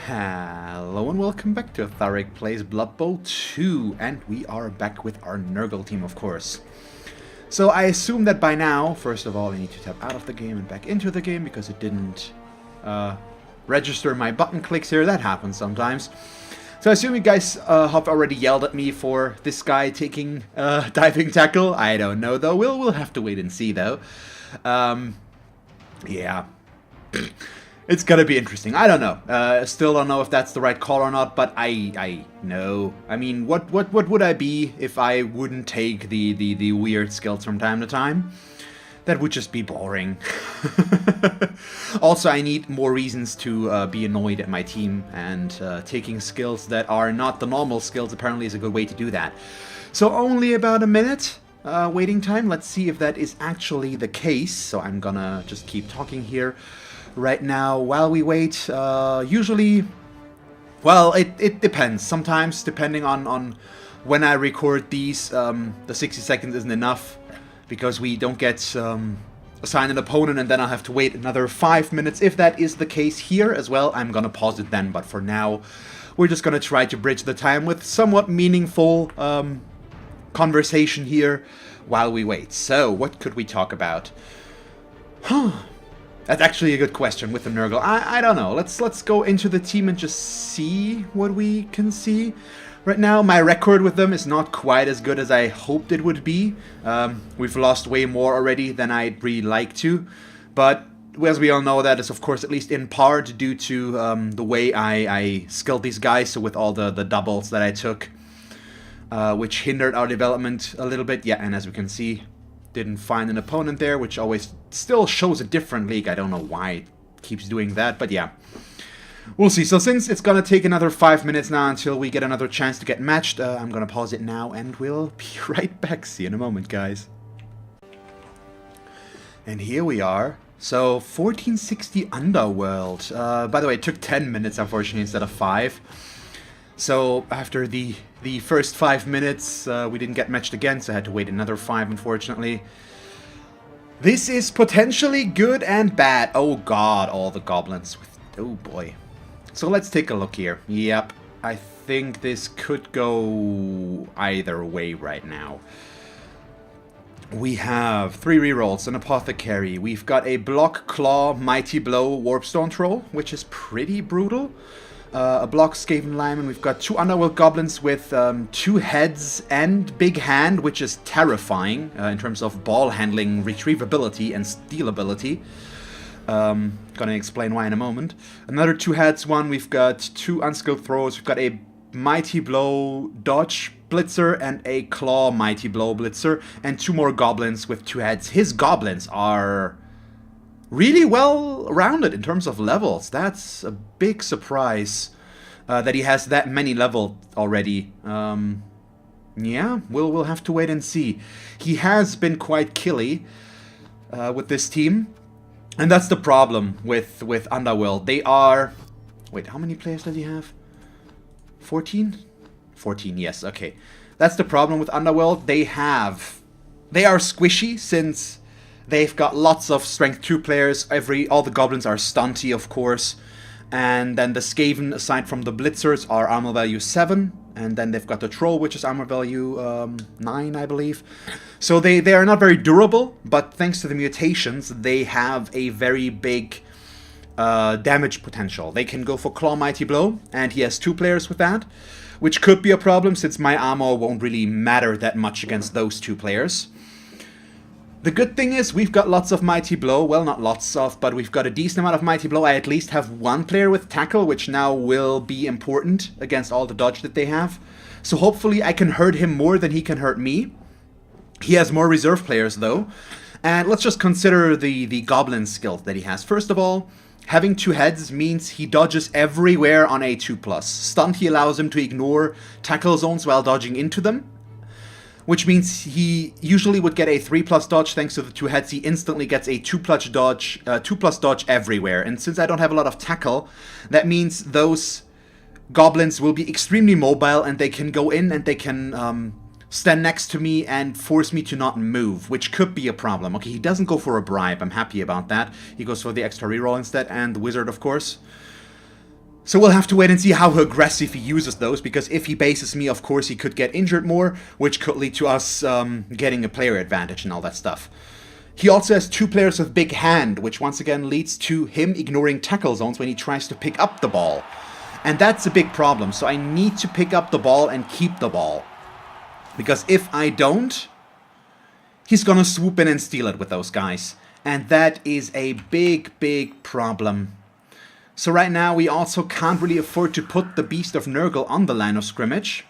Hello and welcome back to Tharek Plays Blood Bowl 2, and we are back with our Nurgle team, of course. So I assume that by now, first of all, I need to tap out of the game and back into the game because it didn't register my button clicks here. That happens sometimes. So I assume you guys have already yelled at me for this guy taking diving tackle. I don't know though. We'll have to wait and see though. Yeah. It's gonna be interesting. I don't know. Still don't know if that's the right call or not, but I know. I mean, what would I be if I wouldn't take the weird skills from time to time? That would just be boring. Also, I need more reasons to be annoyed at my team, and taking skills that are not the normal skills apparently is a good way to do that. So only about a minute waiting time. Let's see if that is actually the case. So I'm gonna just keep talking here right now while we wait. Usually, well, it depends. Sometimes, depending on when I record these, the 60 seconds isn't enough because we don't get assigned an opponent, and then I'll have to wait another 5 minutes. If that is the case here as well, I'm gonna pause it then. But for now, we're just gonna try to bridge the time with somewhat meaningful conversation here while we wait. So, what could we talk about? That's actually a good question with the Nurgle. I don't know. Let's go into the team and just see what we can see. Right now, my record with them is not quite as good as I hoped it would be. We've lost way more already than I'd really like to. But as we all know, that is of course at least in part due to the way I skilled these guys. So with all the doubles that I took, which hindered our development a little bit. Yeah, and as we can see, didn't find an opponent there, which always still shows a different league. I don't know why it keeps doing that, but yeah. We'll see. So since it's gonna take another 5 minutes now until we get another chance to get matched, I'm gonna pause it now and we'll be right back. See you in a moment, guys. And here we are. So 1460 Underworld. By the way, it took 10 minutes, unfortunately, instead of 5. So after the first 5 minutes, we didn't get matched again, so I had to wait another 5, unfortunately. This is potentially good and bad. Oh god, all the goblins. Oh boy. So let's take a look here. Yep, I think this could go either way right now. We have 3 rerolls, an Apothecary. We've got a Block, Claw, Mighty Blow, Warpstone Troll, which is pretty brutal. A Block, Skaven Lineman. We've got 2 Underworld Goblins with 2 heads and Big Hand, which is terrifying in terms of ball handling, retrievability, and stealability. Gonna explain why in a moment. Another 2 heads one. We've got 2 Unskilled Throws. We've got a Mighty Blow Dodge Blitzer and a Claw Mighty Blow Blitzer. And 2 more Goblins with 2 heads. His Goblins are really well rounded in terms of levels. That's a big surprise that he has that many levels already. Yeah, we'll have to wait and see. He has been quite killy with this team, and that's the problem with Underworld. They are... Wait, how many players does he have? 14? 14, yes, okay. That's the problem with Underworld. They are squishy since they've got lots of strength 2 players. All the goblins are stunty, of course. And then the Skaven, aside from the Blitzers, are armor value 7. And then they've got the Troll, which is armor value 9, I believe. So they are not very durable, but thanks to the mutations, they have a very big damage potential. They can go for Claw Mighty Blow, and he has 2 players with that, which could be a problem since my armor won't really matter that much against those 2 players. The good thing is we've got lots of Mighty Blow. Well, not lots of, but we've got a decent amount of Mighty Blow. I at least have 1 player with Tackle, which now will be important against all the dodge that they have. So hopefully I can hurt him more than he can hurt me. He has more reserve players, though. And let's just consider the Goblin skills that he has. First of all, having 2 heads means he dodges everywhere on a 2+. Stunt, he allows him to ignore tackle zones while dodging into them, which means he usually would get a 3+ dodge. Thanks to the 2 heads, he instantly gets a 2+ dodge everywhere. And since I don't have a lot of tackle, that means those goblins will be extremely mobile, and they can go in and they can stand next to me and force me to not move, which could be a problem. Okay, he doesn't go for a bribe. I'm happy about that. He goes for the extra reroll instead, and the wizard, of course. So we'll have to wait and see how aggressive he uses those, because if he bases me, of course he could get injured more, which could lead to us getting a player advantage and all that stuff. He also has 2 players with big hand, which once again leads to him ignoring tackle zones when he tries to pick up the ball. And that's a big problem, so I need to pick up the ball and keep the ball. Because if I don't, he's gonna swoop in and steal it with those guys. And that is a big, big problem. So right now we also can't really afford to put the Beast of Nurgle on the line of scrimmage.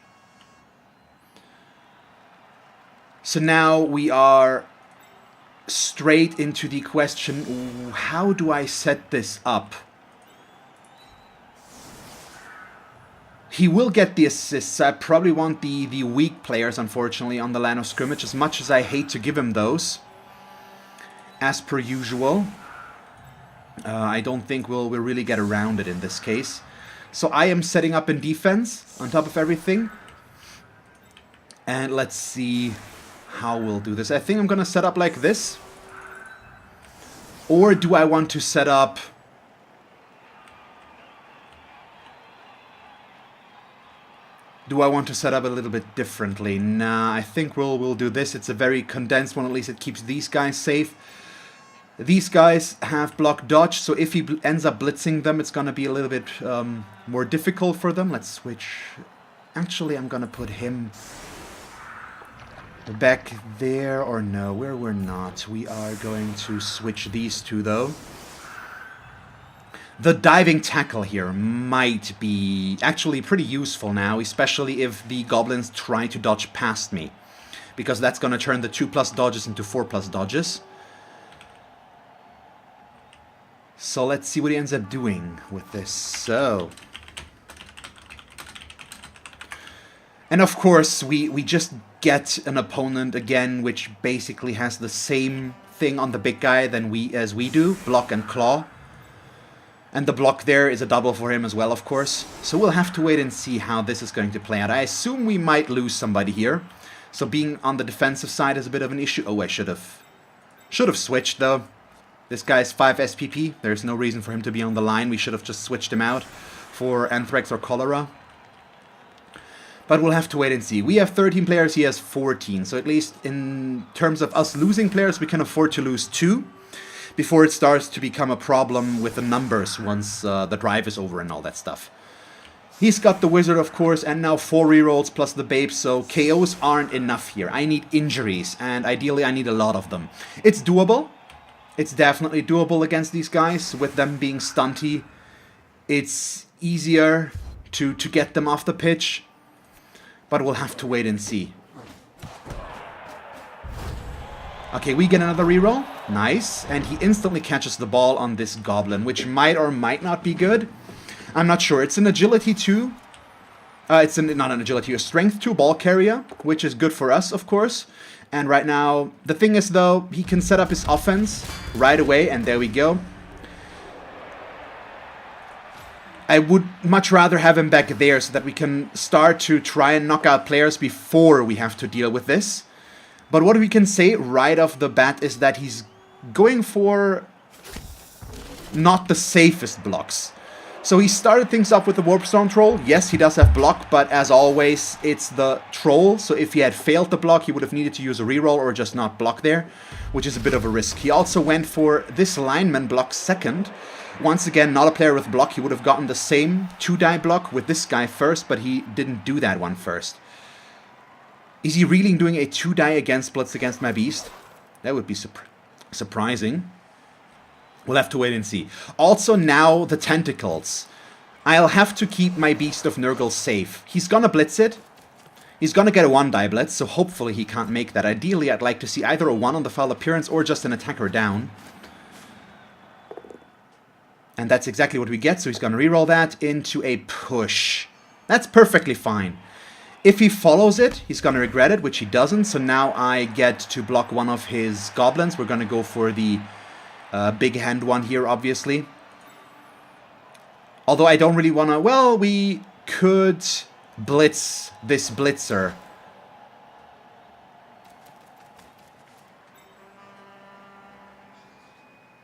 So now we are straight into the question, how do I set this up? He will get the assists. I probably want the weak players, unfortunately, on the line of scrimmage, as much as I hate to give him those. As per usual. I don't think we'll really get around it in this case. So I am setting up in defense on top of everything. And let's see how we'll do this. I think I'm going to set up like this. Or do I want to set up... Do I want to set up a little bit differently? Nah, I think we'll do this. It's a very condensed one. At least it keeps these guys safe. These guys have block dodge, so if he ends up blitzing them, it's going to be a little bit more difficult for them. Let's switch. Actually, I'm going to put him back there, or no, where we're not. We are going to switch these two, though. The diving tackle here might be actually pretty useful now, especially if the goblins try to dodge past me. Because that's going to turn the 2+ dodges into 4+ dodges. So let's see what he ends up doing with this. So... And of course, we just get an opponent again, which basically has the same thing on the big guy as we do. Block and claw. And the block there is a double for him as well, of course. So we'll have to wait and see how this is going to play out. I assume we might lose somebody here. So being on the defensive side is a bit of an issue. Oh, I should have switched, though. This guy's 5 SPP. There's no reason for him to be on the line. We should have just switched him out for Anthrax or Cholera. But we'll have to wait and see. We have 13 players, he has 14. So at least in terms of us losing players, we can afford to lose 2 before it starts to become a problem with the numbers once the drive is over and all that stuff. He's got the Wizard, of course, and now 4 rerolls plus the Babe, so KOs aren't enough here. I need injuries, and ideally I need a lot of them. It's doable. It's definitely doable against these guys. With them being stunty, it's easier to get them off the pitch. But we'll have to wait and see. Okay, we get another reroll. Nice. And he instantly catches the ball on this goblin, which might or might not be good. I'm not sure. It's an agility 2. Not an agility, a strength 2 ball carrier, which is good for us, of course. And right now, the thing is, though, he can set up his offense right away, and there we go. I would much rather have him back there so that we can start to try and knock out players before we have to deal with this. But what we can say right off the bat is that he's going for not the safest blocks. So he started things off with the Warp Storm Troll. Yes, he does have block, but as always, it's the Troll. So if he had failed the block, he would have needed to use a reroll or just not block there, which is a bit of a risk. He also went for this lineman block second. Once again, not a player with block. He would have gotten the same 2-die block with this guy first, but he didn't do that one first. Is he really doing a 2-die against Blitz against my Beast? That would be surprising. We'll have to wait and see. Also, now the tentacles. I'll have to keep my Beast of Nurgle safe. He's gonna blitz it. He's gonna get a 1-die blitz, so hopefully he can't make that. Ideally, I'd like to see either a 1 on the foul appearance or just an attacker down. And that's exactly what we get, so he's gonna reroll that into a push. That's perfectly fine. If he follows it, he's gonna regret it, which he doesn't, so now I get to block one of his goblins. We're gonna go for the big hand one here, obviously. Although I don't really want to... Well, we could blitz this blitzer.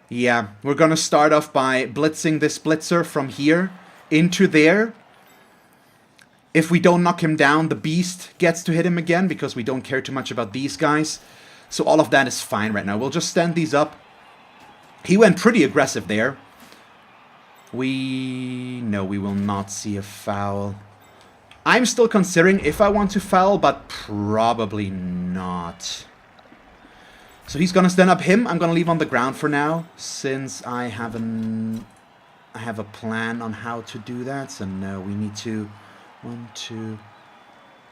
Yeah, we're going to start off by blitzing this blitzer from here into there. If we don't knock him down, the beast gets to hit him again because we don't care too much about these guys. So all of that is fine right now. We'll just stand these up. He went pretty aggressive there. No, we will not see a foul. I'm still considering if I want to foul, but probably not. So he's gonna stand up him. I'm gonna leave on the ground for now, since I have a plan on how to do that. So no, we need to 1, 2,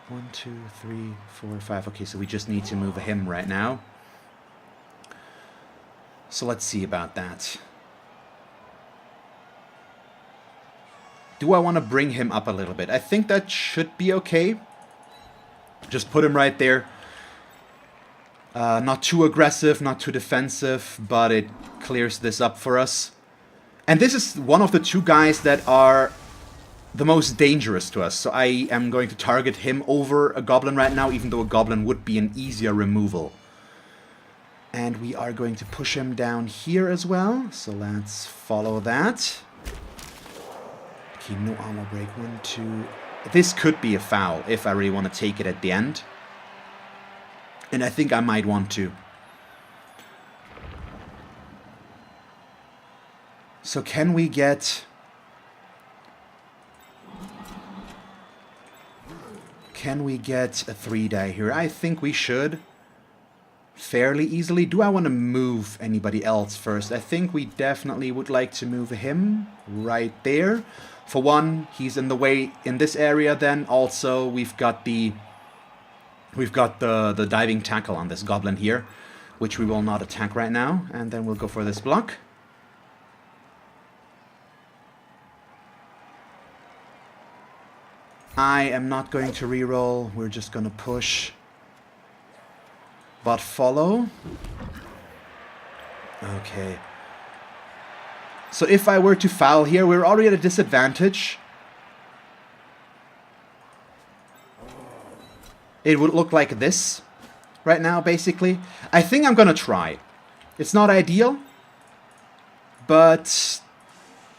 3, 4, 5. Okay, so we just need to move him right now. So let's see about that. Do I want to bring him up a little bit? I think that should be okay. Just put him right there. Not too aggressive, not too defensive, but it clears this up for us. And this is one of the two guys that are the most dangerous to us. So I am going to target him over a goblin right now, even though a goblin would be an easier removal. And we are going to push him down here as well. So let's follow that. Okay, no armor break. 1, 2. This could be a foul if I really want to take it at the end. And I think I might want to. So can we get... Can we get a 3-die here? I think we should. Fairly easily. Do I want to move anybody else first? I think we definitely would like to move him right there. For one, he's in the way in this area. Then also we've got the diving tackle on this goblin here, which we will not attack right now. And then we'll go for this block. I am not going to reroll. We're just going to push. But follow. Okay. So if I were to foul here, we're already at a disadvantage. It would look like this right now, basically. I think I'm going to try. It's not ideal, but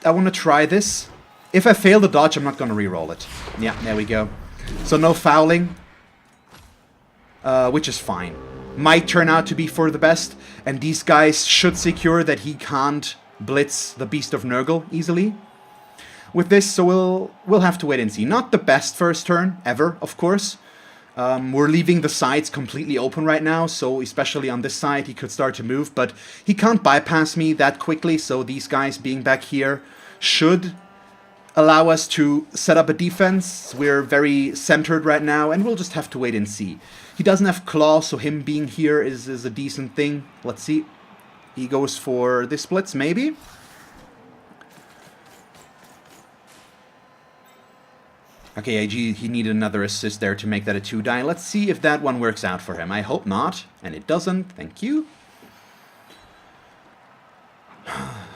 I want to try this. If I fail the dodge, I'm not going to reroll it. Yeah, there we go. So no fouling, which is fine. Might turn out to be for the best, and these guys should secure that he can't blitz the Beast of Nurgle easily with this, so we'll have to wait and see. Not the best first turn ever, of course. We're leaving the sides completely open right now, so especially on this side he could start to move, but he can't bypass me that quickly, so these guys being back here should allow us to set up a defense. We're very centered right now, and we'll just have to wait and see. He doesn't have claw, so him being here is a decent thing. Let's see. He goes for the splits, maybe. Okay, he needed another assist there to make that a 2-die. Let's see if that one works out for him. I hope not, and it doesn't. Thank you.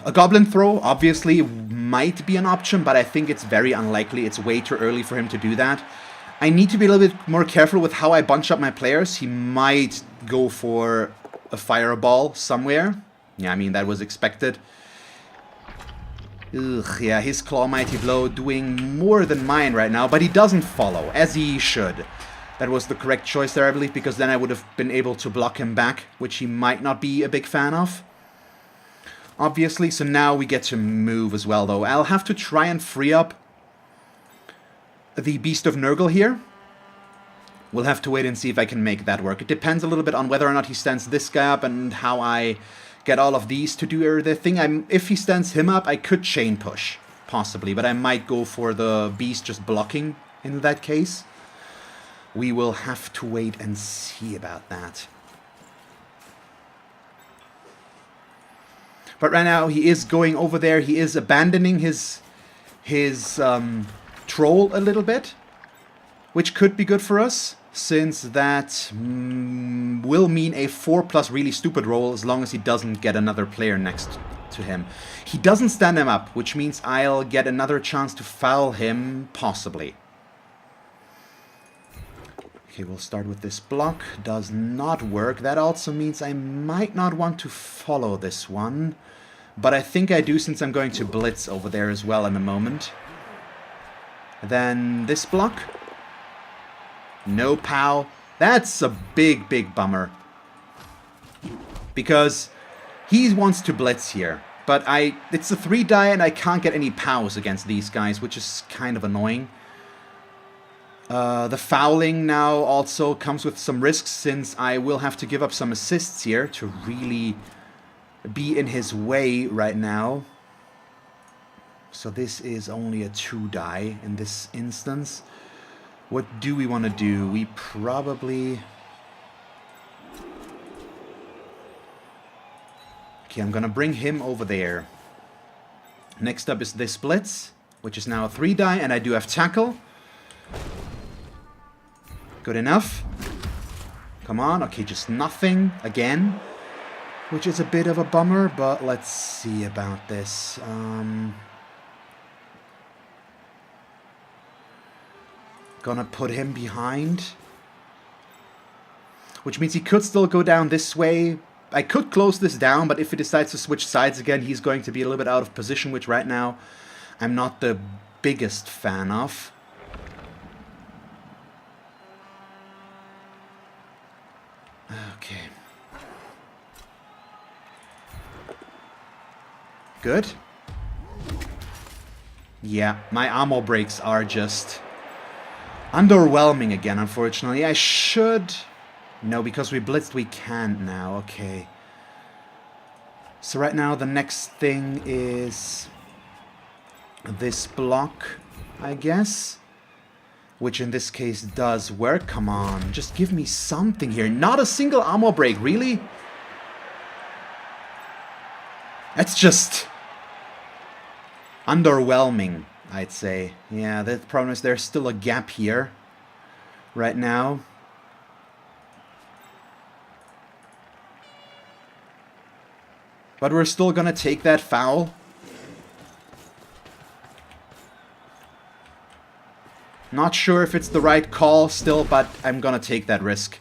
A goblin throw, obviously, might be an option, but I think it's very unlikely. It's way too early for him to do that. I need to be a little bit more careful with how I bunch up my players. He might go for a fireball somewhere. Yeah, I mean, that was expected. Ugh, yeah, his Claw Mighty Blow doing more than mine right now, but he doesn't follow, as he should. That was the correct choice there, I believe, because then I would have been able to block him back, which he might not be a big fan of. Obviously, so now we get to move as well, though. I'll have to try and free up the Beast of Nurgle here. We'll have to wait and see if I can make that work. It depends a little bit on whether or not he stands this guy up and how I get all of these to do their thing. If he stands him up, I could chain push, possibly, but I might go for the Beast just blocking in that case. We will have to wait and see about that. But right now, he is going over there. He is abandoning his troll a little bit, which could be good for us, since that will mean a 4+ really stupid roll as long as he doesn't get another player next to him. He doesn't stand him up, which means I'll get another chance to foul him, possibly. Okay, we'll start with this block. Does not work. That also means I might not want to follow this one. But I think I do, since I'm going to blitz over there as well in a moment. Then this block. No POW. That's a big, big bummer. Because he wants to blitz here. But it's a 3-die and I can't get any POWs against these guys, which is kind of annoying. The fouling now also comes with some risks, since I will have to give up some assists here to really be in his way right now. So this is only a 2-die in this instance. What do we want to do? We probably... Okay, I'm gonna bring him over there. Next up is this blitz, which is now a 3-die, and I do have tackle. Good enough. Come on. Okay, just nothing again, which is a bit of a bummer, but let's see about this. Gonna put him behind, which means he could still go down this way. I could close this down, but if he decides to switch sides again, he's going to be a little bit out of position, which right now I'm not the biggest fan of. Okay. Good. Yeah, my ammo breaks are just underwhelming again, unfortunately. I should... No, because we blitzed, we can't now. Okay. So right now the next thing is this block, I guess. Which in this case does work. Come on, just give me something here. Not a single ammo break, really? That's just underwhelming, I'd say. Yeah, the problem is there's still a gap here right now. But we're still gonna take that foul. Not sure if it's the right call still, but I'm gonna take that risk.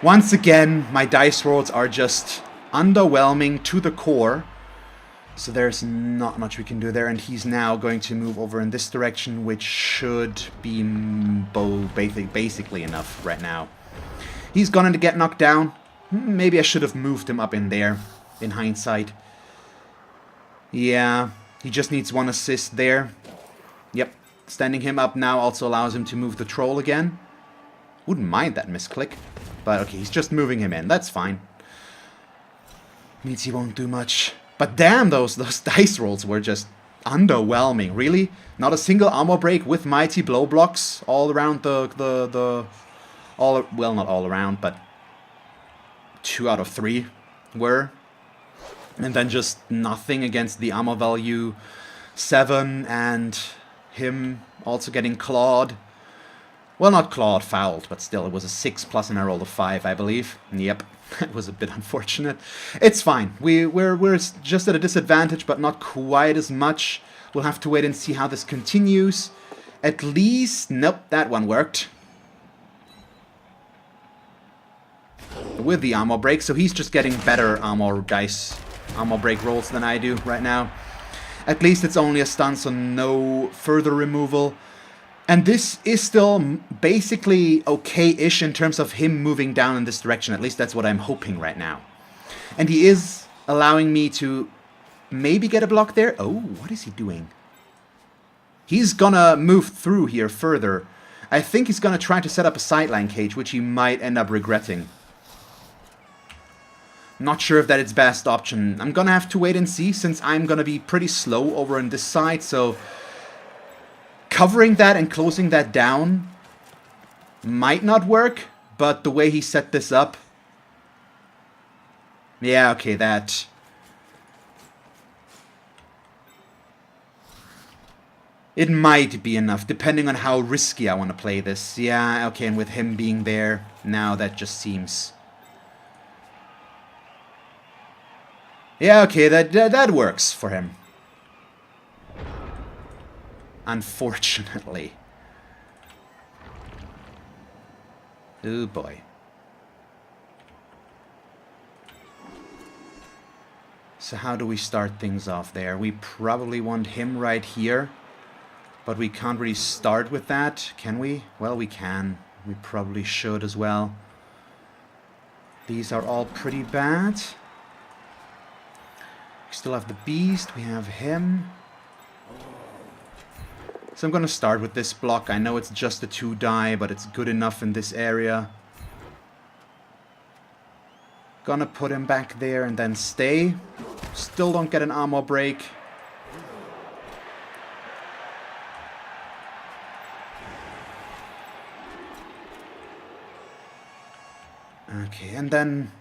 Once again, my dice rolls are just underwhelming to the core. So there's not much we can do there, and he's now going to move over in this direction, which should be basically enough right now. He's going to get knocked down. Maybe I should have moved him up in there, in hindsight. Yeah, he just needs one assist there. Yep. Standing him up now also allows him to move the troll again. Wouldn't mind that misclick. But okay, he's just moving him in. That's fine. Means he won't do much. But damn, those dice rolls were just underwhelming. Really? Not a single armor break with mighty blow blocks all around well, not all around, but 2 out of 3 were. And then just nothing against the armor value 7 and... him also getting clawed. Well, not clawed, fouled, but still, it was a 6+ and I rolled a 5, I believe. Yep, it was a bit unfortunate. It's fine. We're just at a disadvantage, but not quite as much. We'll have to wait and see how this continues. At least, nope, that one worked. With the armor break, so he's just getting better armor break rolls than I do right now. At least it's only a stun, so no further removal. And this is still basically okay-ish in terms of him moving down in this direction. At least that's what I'm hoping right now. And he is allowing me to maybe get a block there. Oh, what is he doing? He's gonna move through here further. I think he's gonna try to set up a sideline cage, which he might end up regretting. Not sure if that is best option. I'm gonna have to wait and see, since I'm gonna be pretty slow over on this side, so covering that and closing that down might not work, but the way he set this up... Yeah, okay, that... It might be enough, depending on how risky I want to play this. Yeah, okay, and with him being there, now that just seems... Yeah, okay, that works for him. Unfortunately. Oh boy. So how do we start things off there? We probably want him right here. But we can't really start with that, can we? Well, we can. We probably should as well. These are all pretty bad. We still have the beast, we have him. So I'm gonna start with this block. I know it's just a 2 die, but it's good enough in this area. Gonna put him back there and then stay. Still don't get an armor break. Okay, and then...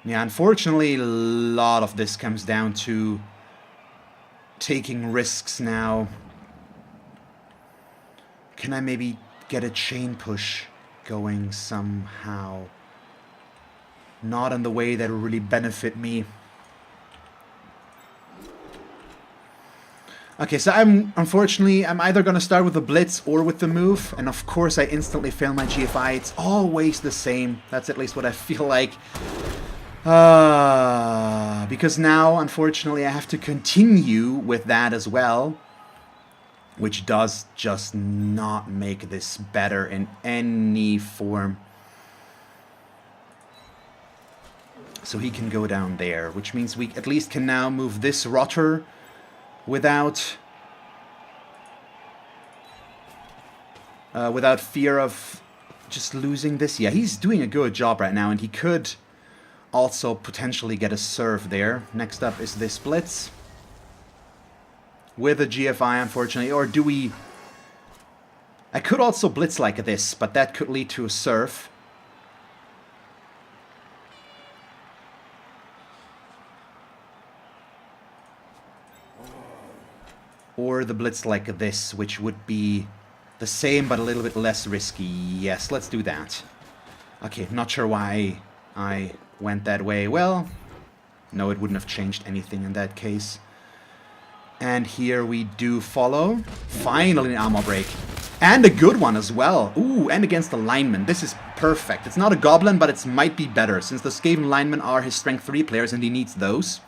yeah, unfortunately, a lot of this comes down to taking risks now. Can I maybe get a chain push going somehow? Not in the way that will really benefit me. Okay, so I'm either going to start with the blitz or with the move. And of course I instantly fail my GFI. It's always the same. That's at least what I feel like. Because now, unfortunately, I have to continue with that as well. Which does just not make this better in any form. So he can go down there, which means we at least can now move this rotter without fear of just losing this. Yeah, he's doing a good job right now, and he could also potentially get a serve there. Next up is this blitz with a GFI, unfortunately. Or do we... I could also blitz like this, but that could lead to a serve. Or the blitz like this, which would be the same but a little bit less risky. Yes, let's do that. Okay, not sure why I went that way. Well, no, it wouldn't have changed anything in that case. And here we do follow. Finally an armor break. And a good one as well. Ooh, and against the lineman. This is perfect. It's not a goblin, but it might be better, since the Skaven linemen are his strength 3 players and he needs those.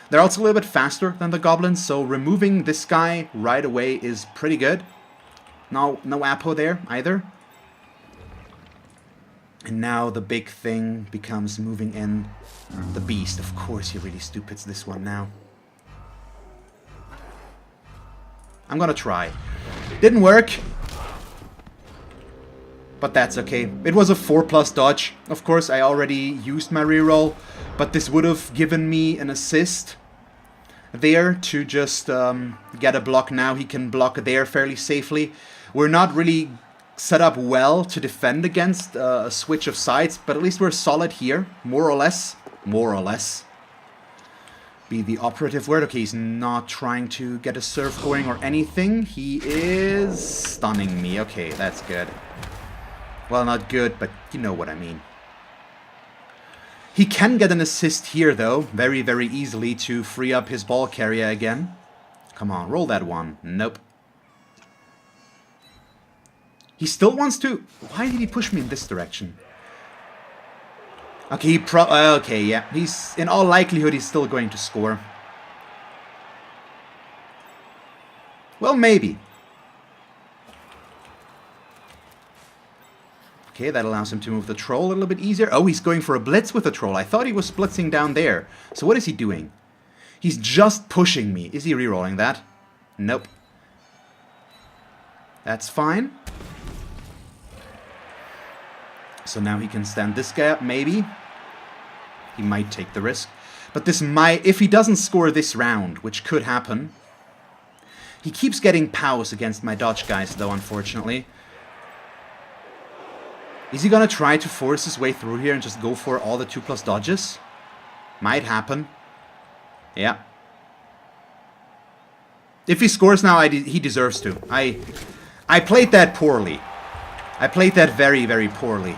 They're also a little bit faster than the goblins, so removing this guy right away is pretty good. No Apo there either. And now the big thing becomes moving in the beast. Of course he really stupids this one now. I'm gonna try. Didn't work. But that's okay. It was a 4+ dodge. Of course, I already used my reroll, but this would have given me an assist there to just get a block. Now he can block there fairly safely. We're not really set up well to defend against a switch of sides, but at least we're solid here, more or less. More or less. Be the operative word. Okay, he's not trying to get a serve going or anything. He is stunning me. Okay, that's good. Well, not good, but you know what I mean. He can get an assist here, though, very, very easily to free up his ball carrier again. Come on, roll that one. Nope. He still wants to... Why did he push me in this direction? Okay, okay, yeah. He's... In all likelihood, he's still going to score. Well, maybe. Okay, that allows him to move the troll a little bit easier. Oh, he's going for a blitz with the troll. I thought he was blitzing down there. So what is he doing? He's just pushing me. Is he rerolling that? Nope. That's fine. So now he can stand this guy up, maybe. He might take the risk. But this might... If he doesn't score this round, which could happen... He keeps getting pows against my dodge guys, though, unfortunately. Is he gonna try to force his way through here and just go for all the 2+ dodges? Might happen. Yeah. If he scores now, he deserves to. I played that poorly. I played that very, very poorly.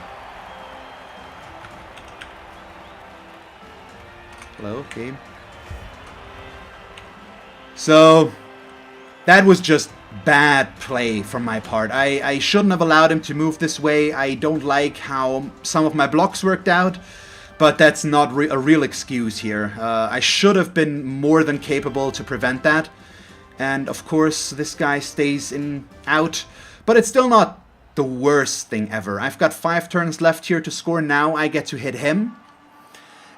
Hello, game. So, that was just bad play from my part. I shouldn't have allowed him to move this way. I don't like how some of my blocks worked out. But that's not a real excuse here. I should have been more than capable to prevent that. And of course, this guy stays out. But it's still not the worst thing ever. I've got 5 turns left here to score. Now I get to hit him.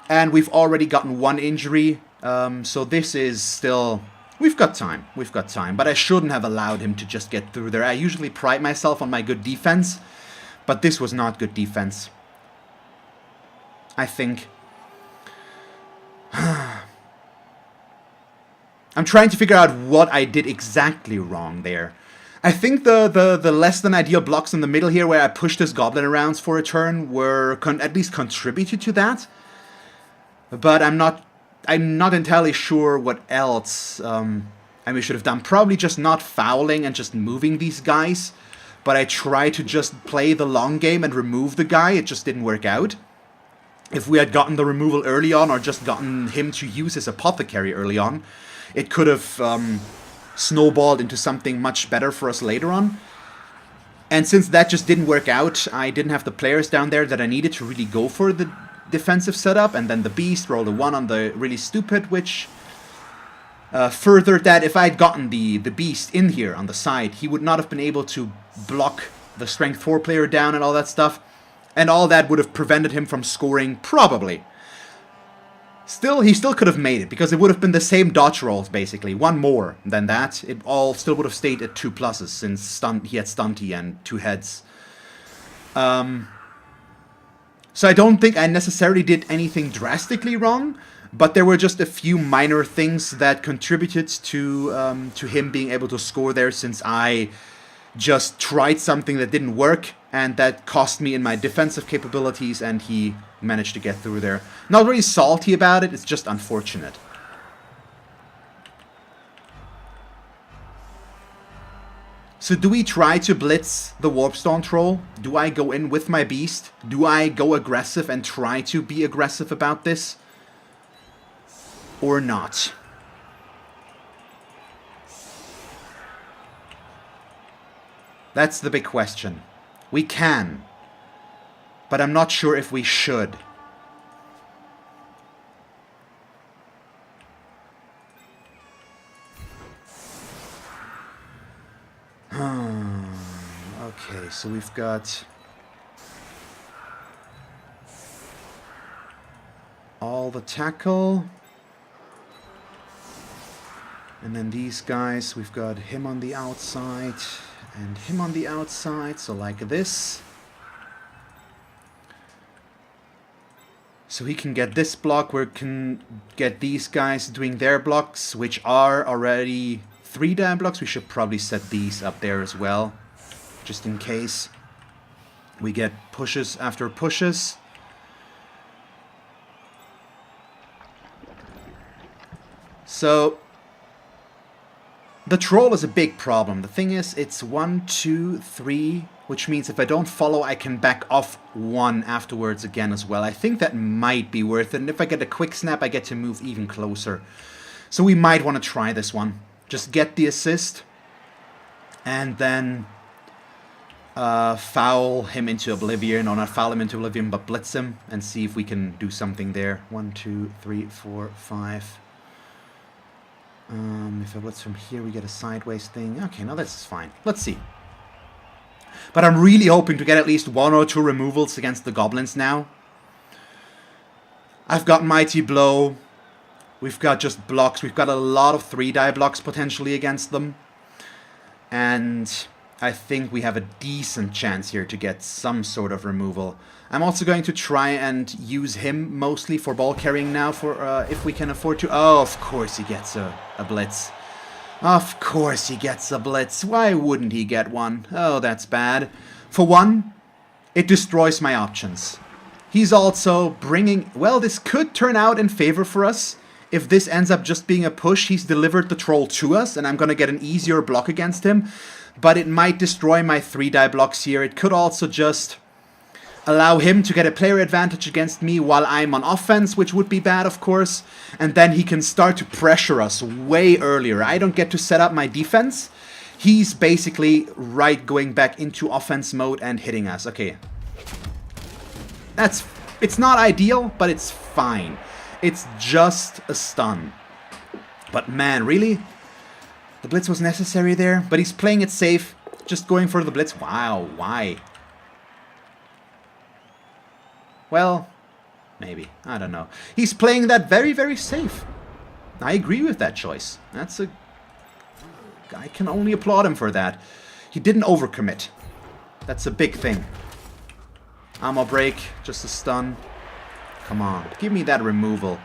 And we've already gotten 1 injury. So this is still... We've got time. We've got time. But I shouldn't have allowed him to just get through there. I usually pride myself on my good defense. But this was not good defense, I think. I'm trying to figure out what I did exactly wrong there. I think the less than ideal blocks in the middle here where I pushed this goblin around for a turn were at least contributed to that. But I'm not entirely sure what else we should have done. Probably just not fouling and just moving these guys. But I tried to just play the long game and remove the guy. It just didn't work out. If we had gotten the removal early on, or just gotten him to use his apothecary early on, it could have snowballed into something much better for us later on. And since that just didn't work out, I didn't have the players down there that I needed to really go for the defensive setup. And then the beast rolled a 1 on the really stupid, which furthered that. If I had gotten the beast in here on the side, he would not have been able to block the strength 4 player down and all that stuff. And all that would have prevented him from scoring, probably. Still, he still could have made it, because it would have been the same dodge rolls, basically. 1 more than that. It all still would have stayed at 2 pluses, since he had Stunty and 2 heads. So I don't think I necessarily did anything drastically wrong, but there were just a few minor things that contributed to him being able to score there, since I just tried something that didn't work, and that cost me in my defensive capabilities, and he managed to get through there. Not really salty about it, it's just unfortunate. So do we try to blitz the Warpstone Troll? Do I go in with my beast? Do I go aggressive and try to be aggressive about this? Or not? That's the big question. We can, but I'm not sure if we should. Okay, so we've got all the tackle. And then these guys, we've got him on the outside and him on the outside, so like this. So he can get this block, we can get these guys doing their blocks, which are already 3-die blocks. We should probably set these up there as well, just in case we get pushes after pushes. So the troll is a big problem. The thing is, it's 1, 2, 3, which means if I don't follow, I can back off 1 afterwards again as well. I think that might be worth it, and if I get a quick snap, I get to move even closer. So we might want to try this one. Just get the assist, and then foul him into oblivion, or not foul him into oblivion, but blitz him, and see if we can do something there. 1, 2, 3, 4, 5... if I blitz from here, we get a sideways thing. Okay, now this is fine. Let's see. But I'm really hoping to get at least 1 or 2 removals against the goblins now. I've got Mighty Blow. We've got just blocks. We've got a lot of 3-die blocks potentially against them. And I think we have a decent chance here to get some sort of removal. I'm also going to try and use him mostly for ball carrying now, for if we can afford to. Oh, of course he gets a blitz. Of course he gets a blitz. Why wouldn't he get one? Oh, that's bad. For one, it destroys my options. He's also bringing... Well, this could turn out in favor for us. If this ends up just being a push, he's delivered the troll to us, and I'm going to get an easier block against him. But it might destroy my 3-die blocks here. It could also just allow him to get a player advantage against me while I'm on offense, which would be bad, of course. And then he can start to pressure us way earlier. I don't get to set up my defense. He's basically going back into offense mode and hitting us. Okay. That's It's not ideal, but it's fine. It's just a stun. But man, really? The blitz was necessary there, but he's playing it safe. Just going for the blitz. Wow, why? Well, maybe. I don't know. He's playing that very, very safe. I agree with that choice. I can only applaud him for that. He didn't overcommit. That's a big thing. Armor break, just a stun. Come on, give me that removal.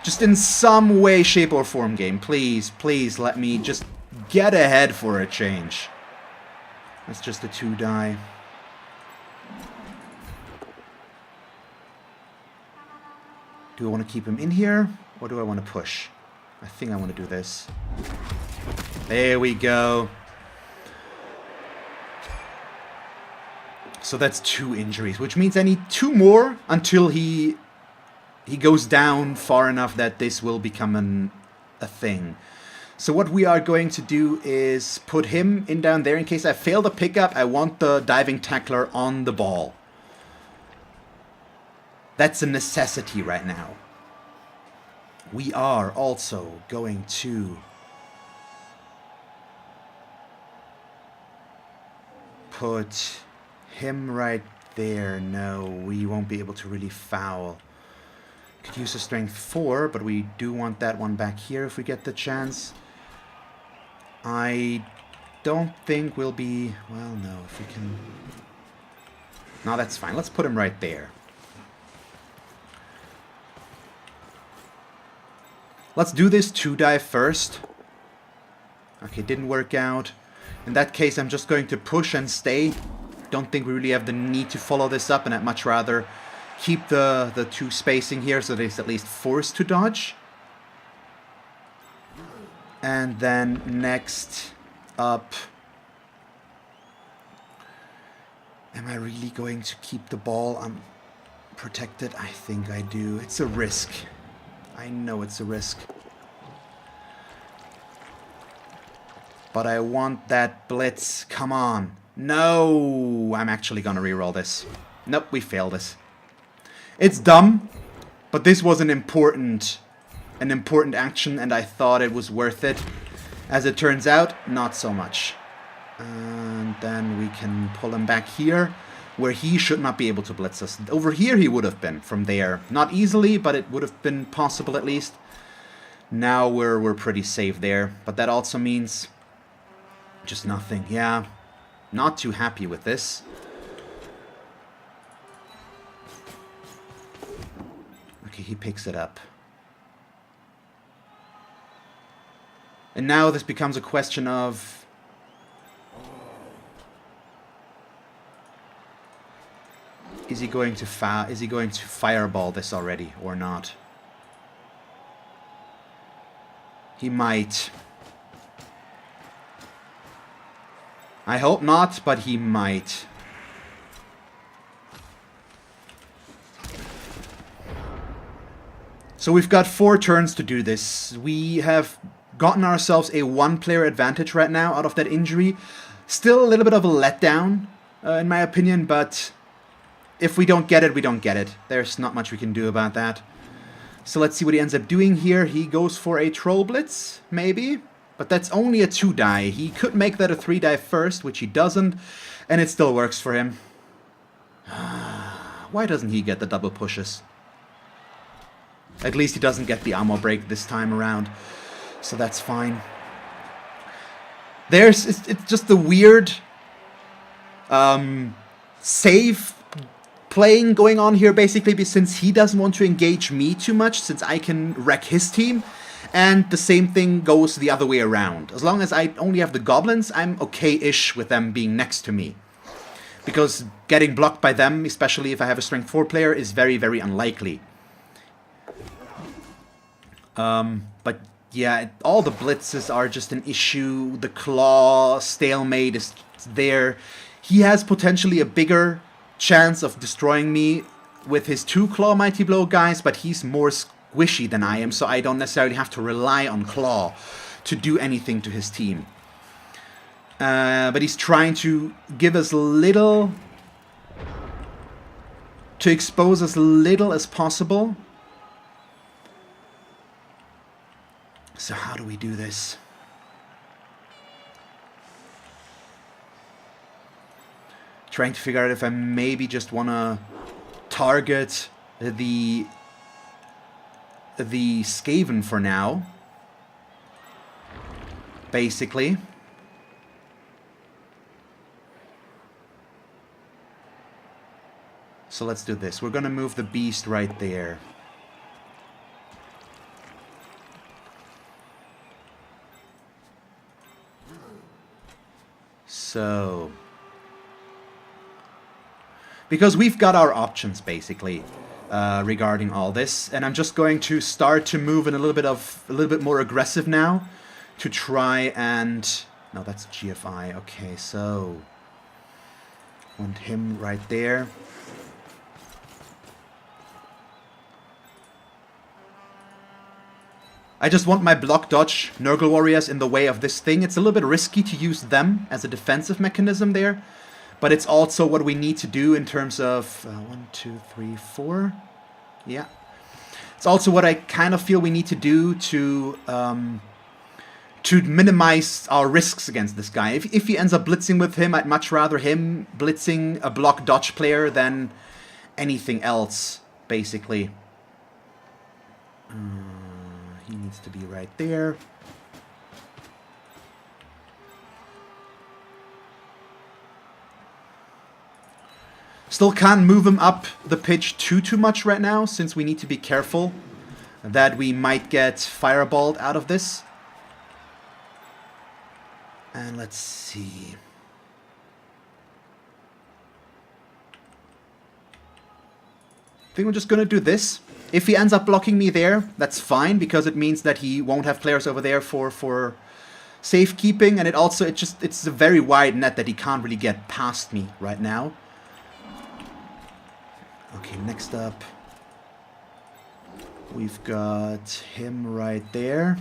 Just in some way, shape, or form, game. Please, please let me just get ahead for a change. That's just a 2-die. Do I want to keep him in here, or do I want to push? I think I want to do this. There we go. So that's 2 injuries, which means I need 2 more until he goes down far enough that this will become a thing. So what we are going to do is put him in down there. In case I fail the pickup, I want the diving tackler on the ball. That's a necessity right now. We are also going to put him right there. No, we won't be able to really foul. Could use a strength 4, but we do want that one back here if we get the chance. I don't think we'll be... Well, no, if we can... No, that's fine. Let's put him right there. Let's do this 2-die first. Okay, didn't work out. In that case, I'm just going to push and stay. Don't think we really have the need to follow this up, and I'd much rather keep the 2 spacing here so that he's at least forced to dodge. And then next up... Am I really going to keep the ball protected? I think I do. It's a risk. I know it's a risk. But I want that blitz. Come on. No! I'm actually gonna reroll this. Nope, we failed this. It's dumb, but this was an important action, and I thought it was worth it. As it turns out, not so much. And then we can pull him back here, where he should not be able to blitz us. Over here he would have been, from there. Not easily, but it would have been possible at least. Now we're pretty safe there, but that also means just nothing. Yeah, not too happy with this. Okay, he picks it up. And now this becomes a question of... Is he going to fireball this already or not? He might. I hope not, but he might. So we've got 4 turns to do this. We have gotten ourselves a 1-player advantage right now out of that injury. Still a little bit of a letdown, in my opinion, but if we don't get it, we don't get it. There's not much we can do about that. So let's see what he ends up doing here. He goes for a Troll Blitz, maybe. But that's only a 2-die. He could make that a 3-die first, which he doesn't. And it still works for him. Why doesn't he get the double pushes? At least he doesn't get the armor break this time around. So that's fine. It's just the weird... save... playing going on here, basically, since he doesn't want to engage me too much, since I can wreck his team, and the same thing goes the other way around. As long as I only have the goblins, I'm okay-ish with them being next to me. Because getting blocked by them, especially if I have a strength 4 player, is very, very unlikely. But yeah, all the blitzes are just an issue. The claw stalemate is there. He has potentially a bigger chance of destroying me with his 2 claw mighty blow guys, but he's more squishy than I am, so I don't necessarily have to rely on claw to do anything to his team. But he's trying to give us little to expose as little as possible. So how do we do this? Trying to figure out if I maybe just want to target the Skaven for now. Basically. So let's do this. We're gonna move the beast right there. So... because we've got our options, basically, regarding all this. And I'm just going to start to move in a little bit more aggressive now. To try and... no, that's GFI. Okay, so... want him right there. I just want my block dodge Nurgle warriors in the way of this thing. It's a little bit risky to use them as a defensive mechanism there. But it's also what we need to do in terms of... 1, 2, 3, 4. Yeah. It's also what I kind of feel we need to do to minimize our risks against this guy. If he ends up blitzing with him, I'd much rather him blitzing a block dodge player than anything else, basically. He needs to be right there. Still can't move him up the pitch too much right now, since we need to be careful that we might get fireballed out of this. And let's see. I think we're just gonna do this. If he ends up blocking me there, that's fine, because it means that he won't have players over there for safekeeping, and it's a very wide net that he can't really get past me right now. Okay, next up, we've got him right there.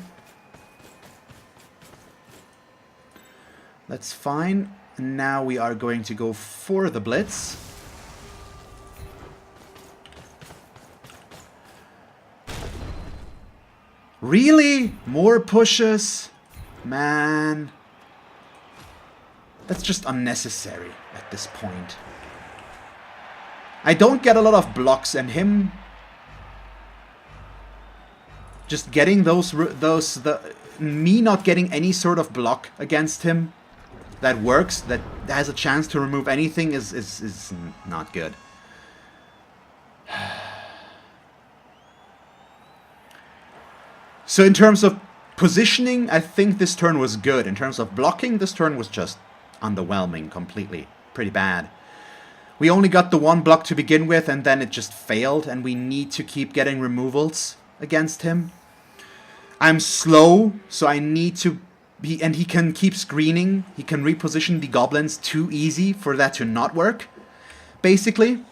That's fine. Now we are going to go for the blitz. Really? More pushes? Man. That's just unnecessary at this point. I don't get a lot of blocks, and him just getting me not getting any sort of block against him that works, that has a chance to remove anything is not good. So in terms of positioning, I think this turn was good. In terms of blocking, this turn was just underwhelming completely. Pretty bad. We only got the one block to begin with, and then it just failed, and we need to keep getting removals against him. I'm slow, so I need to be... and he can keep screening. He can reposition the goblins too easy for that to not work, basically.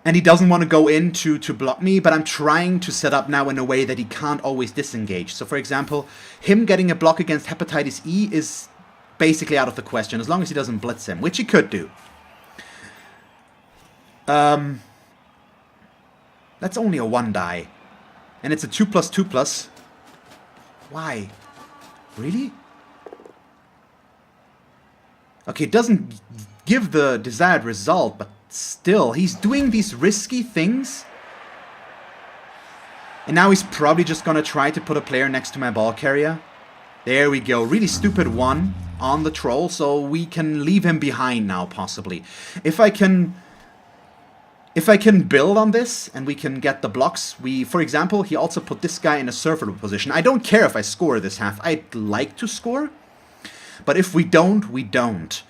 And he doesn't want to go in to block me, but I'm trying to set up now in a way that he can't always disengage. So, for example, him getting a block against Hepatitis E is basically out of the question, as long as he doesn't blitz him, which he could do. That's only a 1 die. And it's a 2+2+. Why? Really? Okay, it doesn't give the desired result, but still, he's doing these risky things. And now he's probably just gonna try to put a player next to my ball carrier. There we go. Really stupid one on the troll, so we can leave him behind now, possibly. If I can build on this and we can get the blocks, for example, he also put this guy in a servable position. I don't care if I score this half. I'd like to score, but if we don't, we don't.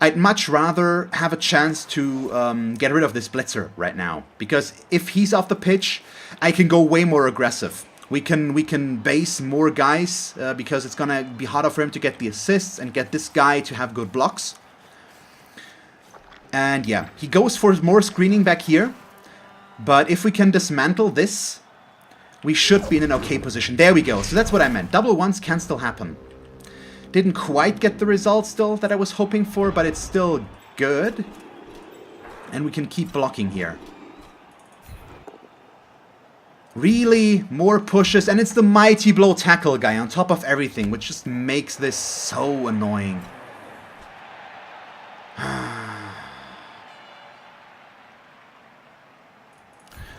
I'd much rather have a chance to get rid of this blitzer right now, because if he's off the pitch, I can go way more aggressive. We can base more guys because it's gonna be harder for him to get the assists and get this guy to have good blocks. And yeah, he goes for more screening back here. But if we can dismantle this, we should be in an okay position. There we go. So that's what I meant. Double ones can still happen. Didn't quite get the result still that I was hoping for, but it's still good. And we can keep blocking here. Really, more pushes, and it's the Mighty Blow tackle guy on top of everything, which just makes this so annoying.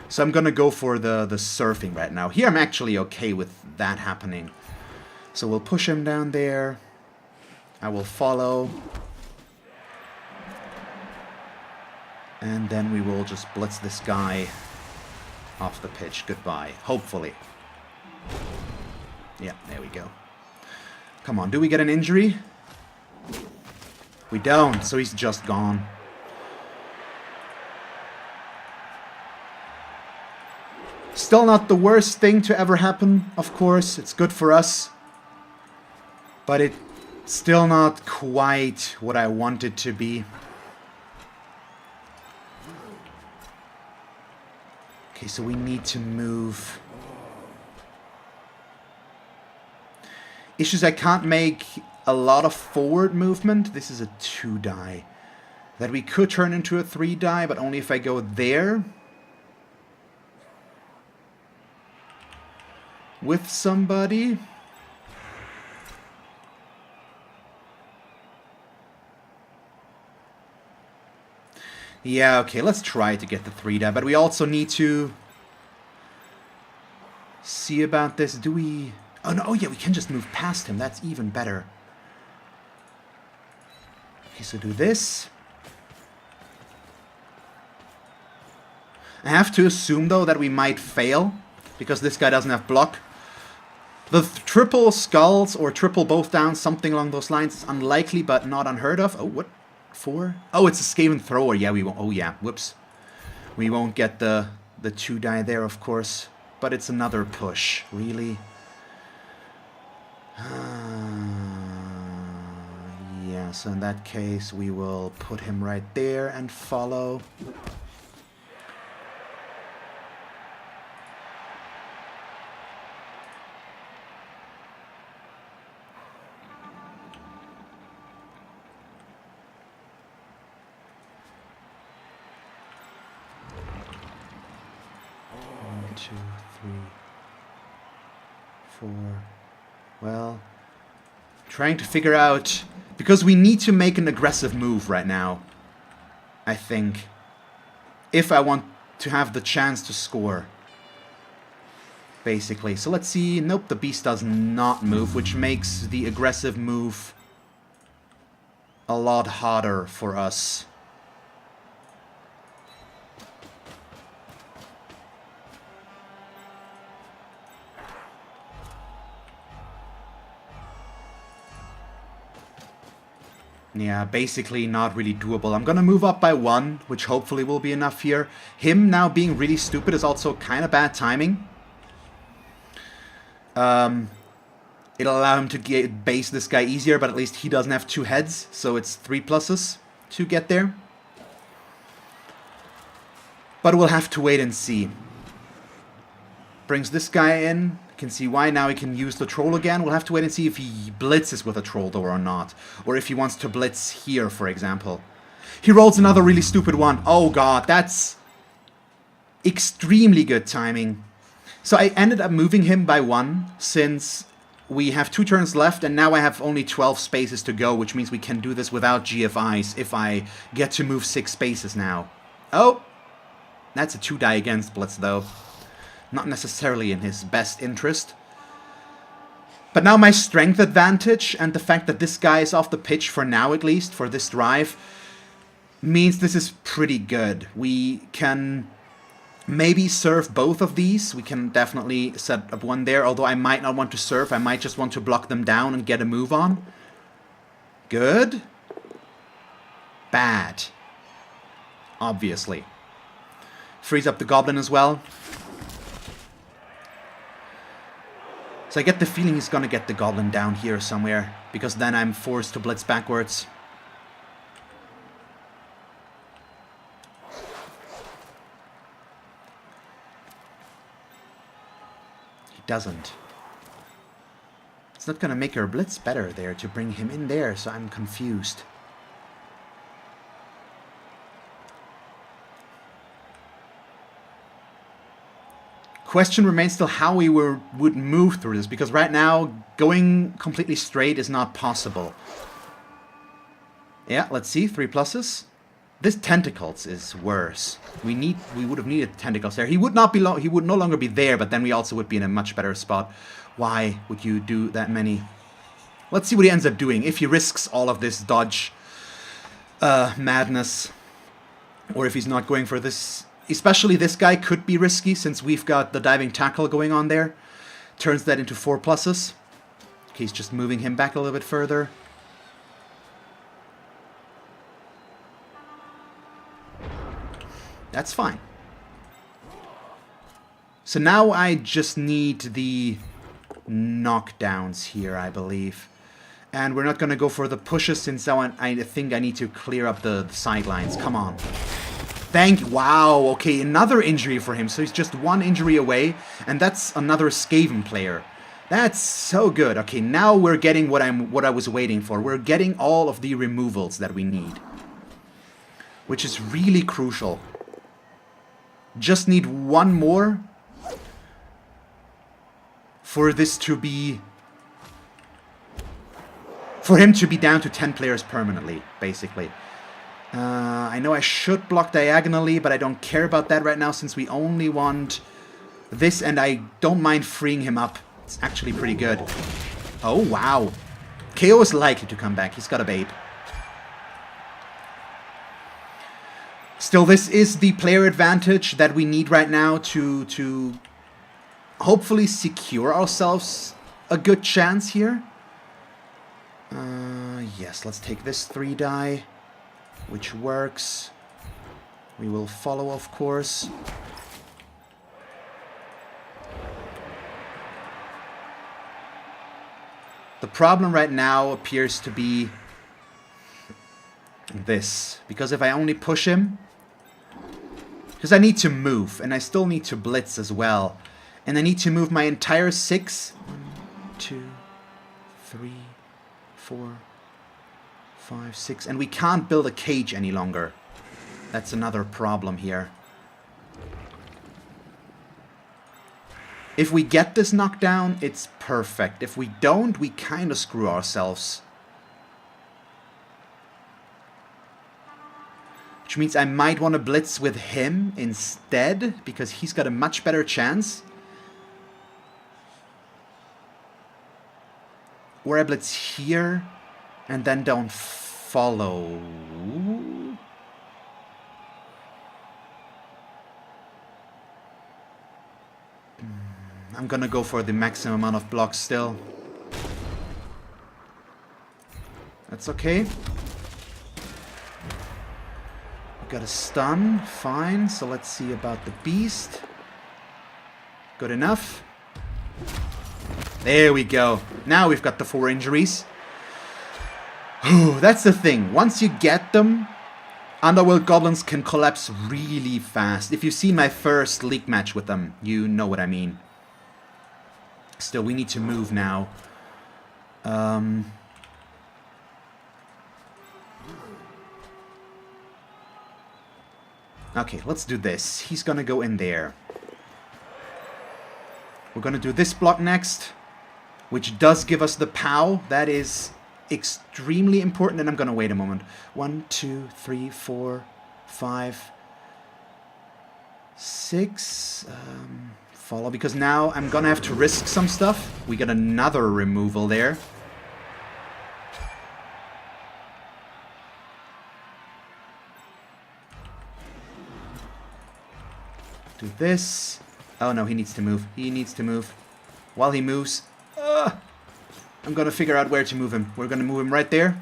So I'm gonna go for the surfing right now. Here I'm actually okay with that happening. So we'll push him down there. I will follow. And then we will just blitz this guy off the pitch. Goodbye. Hopefully. Yeah, there we go. Come on, do we get an injury? We don't, so he's just gone. Still not the worst thing to ever happen, of course. It's good for us. But it's still not quite what I want it to be. Okay, so we need to move. Issues, I can't make a lot of forward movement. This is a 2-die. That we could turn into a 3-die, but only if I go there. With somebody. Yeah, okay, let's try to get the 3-die, but we also need to see about this. Do we... Oh, no, oh yeah, we can just move past him. That's even better. Okay, so do this. I have to assume, though, that we might fail, because this guy doesn't have block. The triple skulls, or triple both down, something along those lines, is unlikely, but not unheard of. Oh, what? 4? Oh, it's a Skaven thrower. Yeah, we won't. Oh, yeah. Whoops. We won't get the 2-die there, of course. But it's another push. Really? Yeah, so in that case, we will put him right there and follow. Two, 3, 4. Well, trying to figure out, because we need to make an aggressive move right now, I think, if I want to have the chance to score, basically. So let's see. Nope, the beast does not move, which makes the aggressive move a lot harder for us. Yeah, basically not really doable. I'm gonna move up by 1, which hopefully will be enough here. Him now being really stupid is also kind of bad timing. It'll allow him to base this guy easier, but at least he doesn't have 2 heads, so it's 3 pluses to get there. But we'll have to wait and see. Brings this guy in. Can see why. Now he can use the troll again. We'll have to wait and see if he blitzes with a troll door or not. Or if he wants to blitz here, for example. He rolls another really stupid one. Oh god, that's extremely good timing. So I ended up moving him by 1, since we have 2 turns left, and now I have only 12 spaces to go, which means we can do this without GFIs if I get to move 6 spaces now. Oh! That's a 2-die against blitz, though. Not necessarily in his best interest. But now my strength advantage, and the fact that this guy is off the pitch for now at least, for this drive, means this is pretty good. We can maybe serve both of these. We can definitely set up one there, although I might not want to serve. I might just want to block them down and get a move on. Good. Bad. Obviously. Frees up the goblin as well. So I get the feeling he's gonna get the goblin down here somewhere, because then I'm forced to blitz backwards. He doesn't. It's not gonna make our blitz better there to bring him in there, so I'm confused. question remains still how we would move through this, because right now going completely straight is not possible. Yeah, let's see, 3 pluses. This tentacles is worse. We would have needed tentacles there. He would not be he would no longer be there, but then we also would be in a much better spot. Why would you do that many? Let's see what he ends up doing. If he risks all of this dodge madness, or if he's not going for this. Especially this guy could be risky since we've got the diving tackle going on there. Turns that into 4 pluses. Okay, he's just moving him back a little bit further. That's fine. So now I just need the knockdowns here, I believe. And we're not going to go for the pushes since I think I need to clear up the sidelines. Come on. Wow, okay, another injury for him. So he's just 1 injury away. And that's another Skaven player. That's so good. Okay, now we're getting what I was waiting for. We're getting all of the removals that we need. Which is really crucial. Just need 1 more for this to be... For him to be down to 10 players permanently, basically. I know I should block diagonally, but I don't care about that right now since we only want this, and I don't mind freeing him up. It's actually pretty good. Oh, wow. KO is likely to come back. He's got a babe. Still, this is the player advantage that we need right now to hopefully secure ourselves a good chance here. Yes, let's take this 3 die, which works. We will follow, of course. The problem right now appears to be this, because if I only push him... Because I need to move, and I still need to blitz as well. And I need to move my entire 6. 1, 2, 3, 4, 5, 6. And we can't build a cage any longer. That's another problem here. If we get this knockdown, it's perfect. If we don't, we kind of screw ourselves. Which means I might want to blitz with him instead, because he's got a much better chance. Or I blitz here, and then don't follow. I'm gonna go for the maximum amount of blocks still. That's okay. Got a stun, fine. So let's see about the beast. Good enough. There we go. Now we've got the 4 injuries. That's the thing. Once you get them, Underworld goblins can collapse really fast. If you've seen my first league match with them, you know what I mean. Still, we need to move now. Okay, let's do this. He's gonna go in there. We're gonna do this block next, which does give us the POW. That is extremely important, and I'm gonna wait a moment. 1, 2, 3, 4, 5, 6. Follow, because now I'm gonna have to risk some stuff. We got another removal there. Do this. Oh no, he needs to move. He needs to move. While he moves, I'm gonna figure out where to move him. We're gonna move him right there.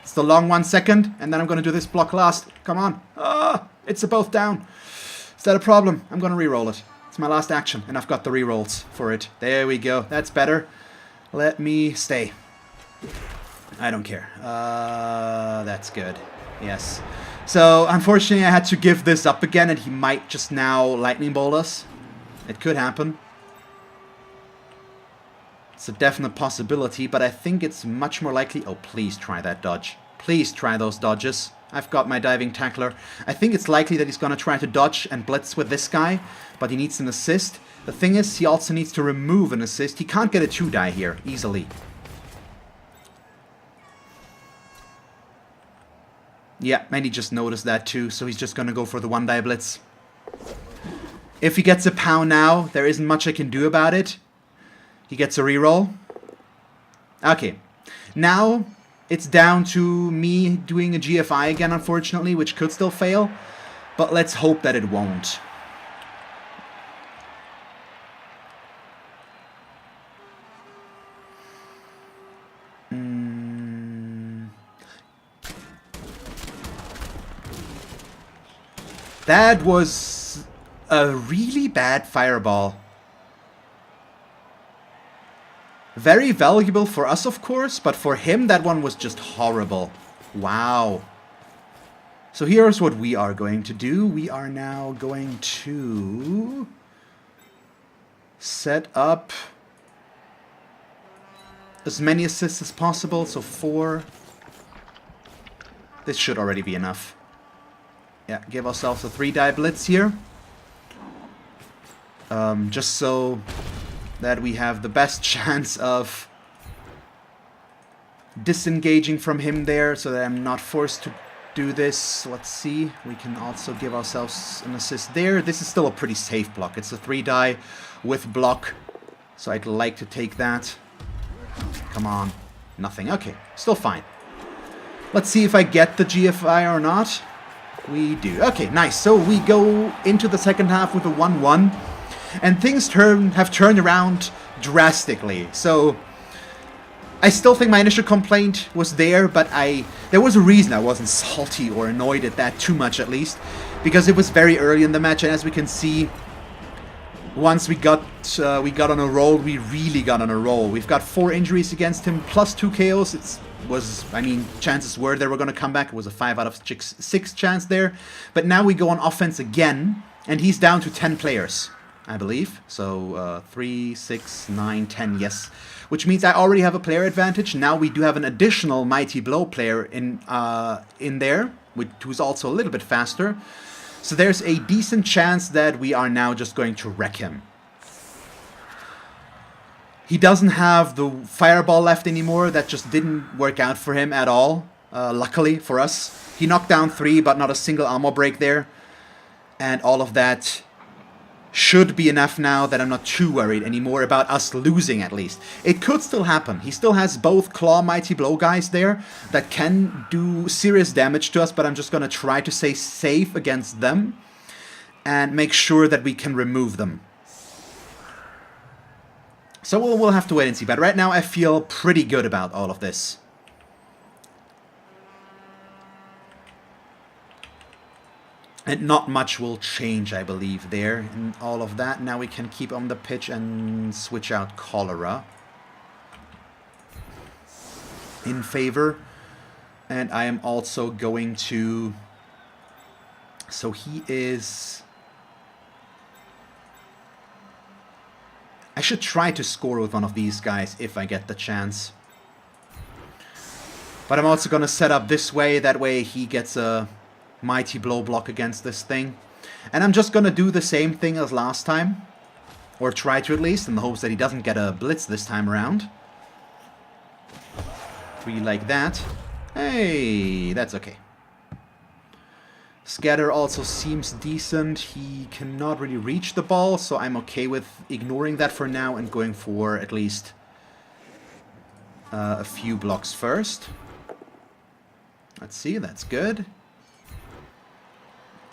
It's the long 1 second, and then I'm gonna do this block last. Come on. It's a both down. Is that a problem? I'm gonna re-roll it. It's my last action, and I've got the re-rolls for it. There we go. That's better. Let me stay. I don't care. That's good. Yes. So, unfortunately, I had to give this up again, and he might just now lightning bolt us. It could happen. It's a definite possibility, but I think it's much more likely... Oh, please try that dodge. Please try those dodges. I've got my diving tackler. I think it's likely that he's going to try to dodge and blitz with this guy, but he needs an assist. The thing is, he also needs to remove an assist. He can't get a 2-die here easily. Yeah, and he just noticed that too, so he's just going to go for the 1-die blitz. If he gets a POW now, there isn't much I can do about it. He gets a reroll. Okay. Now, it's down to me doing a GFI again, unfortunately, which could still fail. But let's hope that it won't. That was a really bad fireball. Very valuable for us, of course, but for him, that one was just horrible. Wow. So here's what we are going to do. We are now going to set up as many assists as possible. So 4. This should already be enough. Yeah, give ourselves a 3-die blitz here. Just so that we have the best chance of disengaging from him there, so that I'm not forced to do this. Let's see. We can also give ourselves an assist there. This is still a pretty safe block. It's a 3-die with block, so I'd like to take that. Come on. Nothing. Okay, still fine. Let's see if I get the GFI or not. We do. Okay, nice. So we go into the second half with a 1-1. And things have turned around drastically. So I still think my initial complaint was there, but there was a reason I wasn't salty or annoyed at that too much, at least. Because it was very early in the match, and as we can see, once we got on a roll, we really got on a roll. We've got 4 injuries against him, plus 2 KOs. Chances were they were going to come back. It was a 5 out of 6 chance there. But now we go on offense again, and he's down to 10 players, I believe. So 3, 6, 9, 10, yes. Which means I already have a player advantage. Now we do have an additional Mighty Blow player in there, who's also a little bit faster. So there's a decent chance that we are now just going to wreck him. He doesn't have the fireball left anymore. That just didn't work out for him at all, luckily for us. He knocked down 3, but not a single armor break there. And all of that should be enough now that I'm not too worried anymore about us losing, at least. It could still happen. He still has both Claw Mighty Blow guys there that can do serious damage to us, but I'm just going to try to stay safe against them and make sure that we can remove them. So we'll have to wait and see, but right now I feel pretty good about all of this. And not much will change, I believe, there in all of that. Now we can keep on the pitch and switch out Cholera in favor. And I am also going to... So he is... I should try to score with one of these guys if I get the chance. But I'm also going to set up this way. That way he gets a Mighty Blow block against this thing. And I'm just going to do the same thing as last time. Or try to, at least, in the hopes that he doesn't get a blitz this time around. 3 like that. Hey, that's okay. Scatter also seems decent. He cannot really reach the ball, so I'm okay with ignoring that for now and going for at least a few blocks first. Let's see, that's good.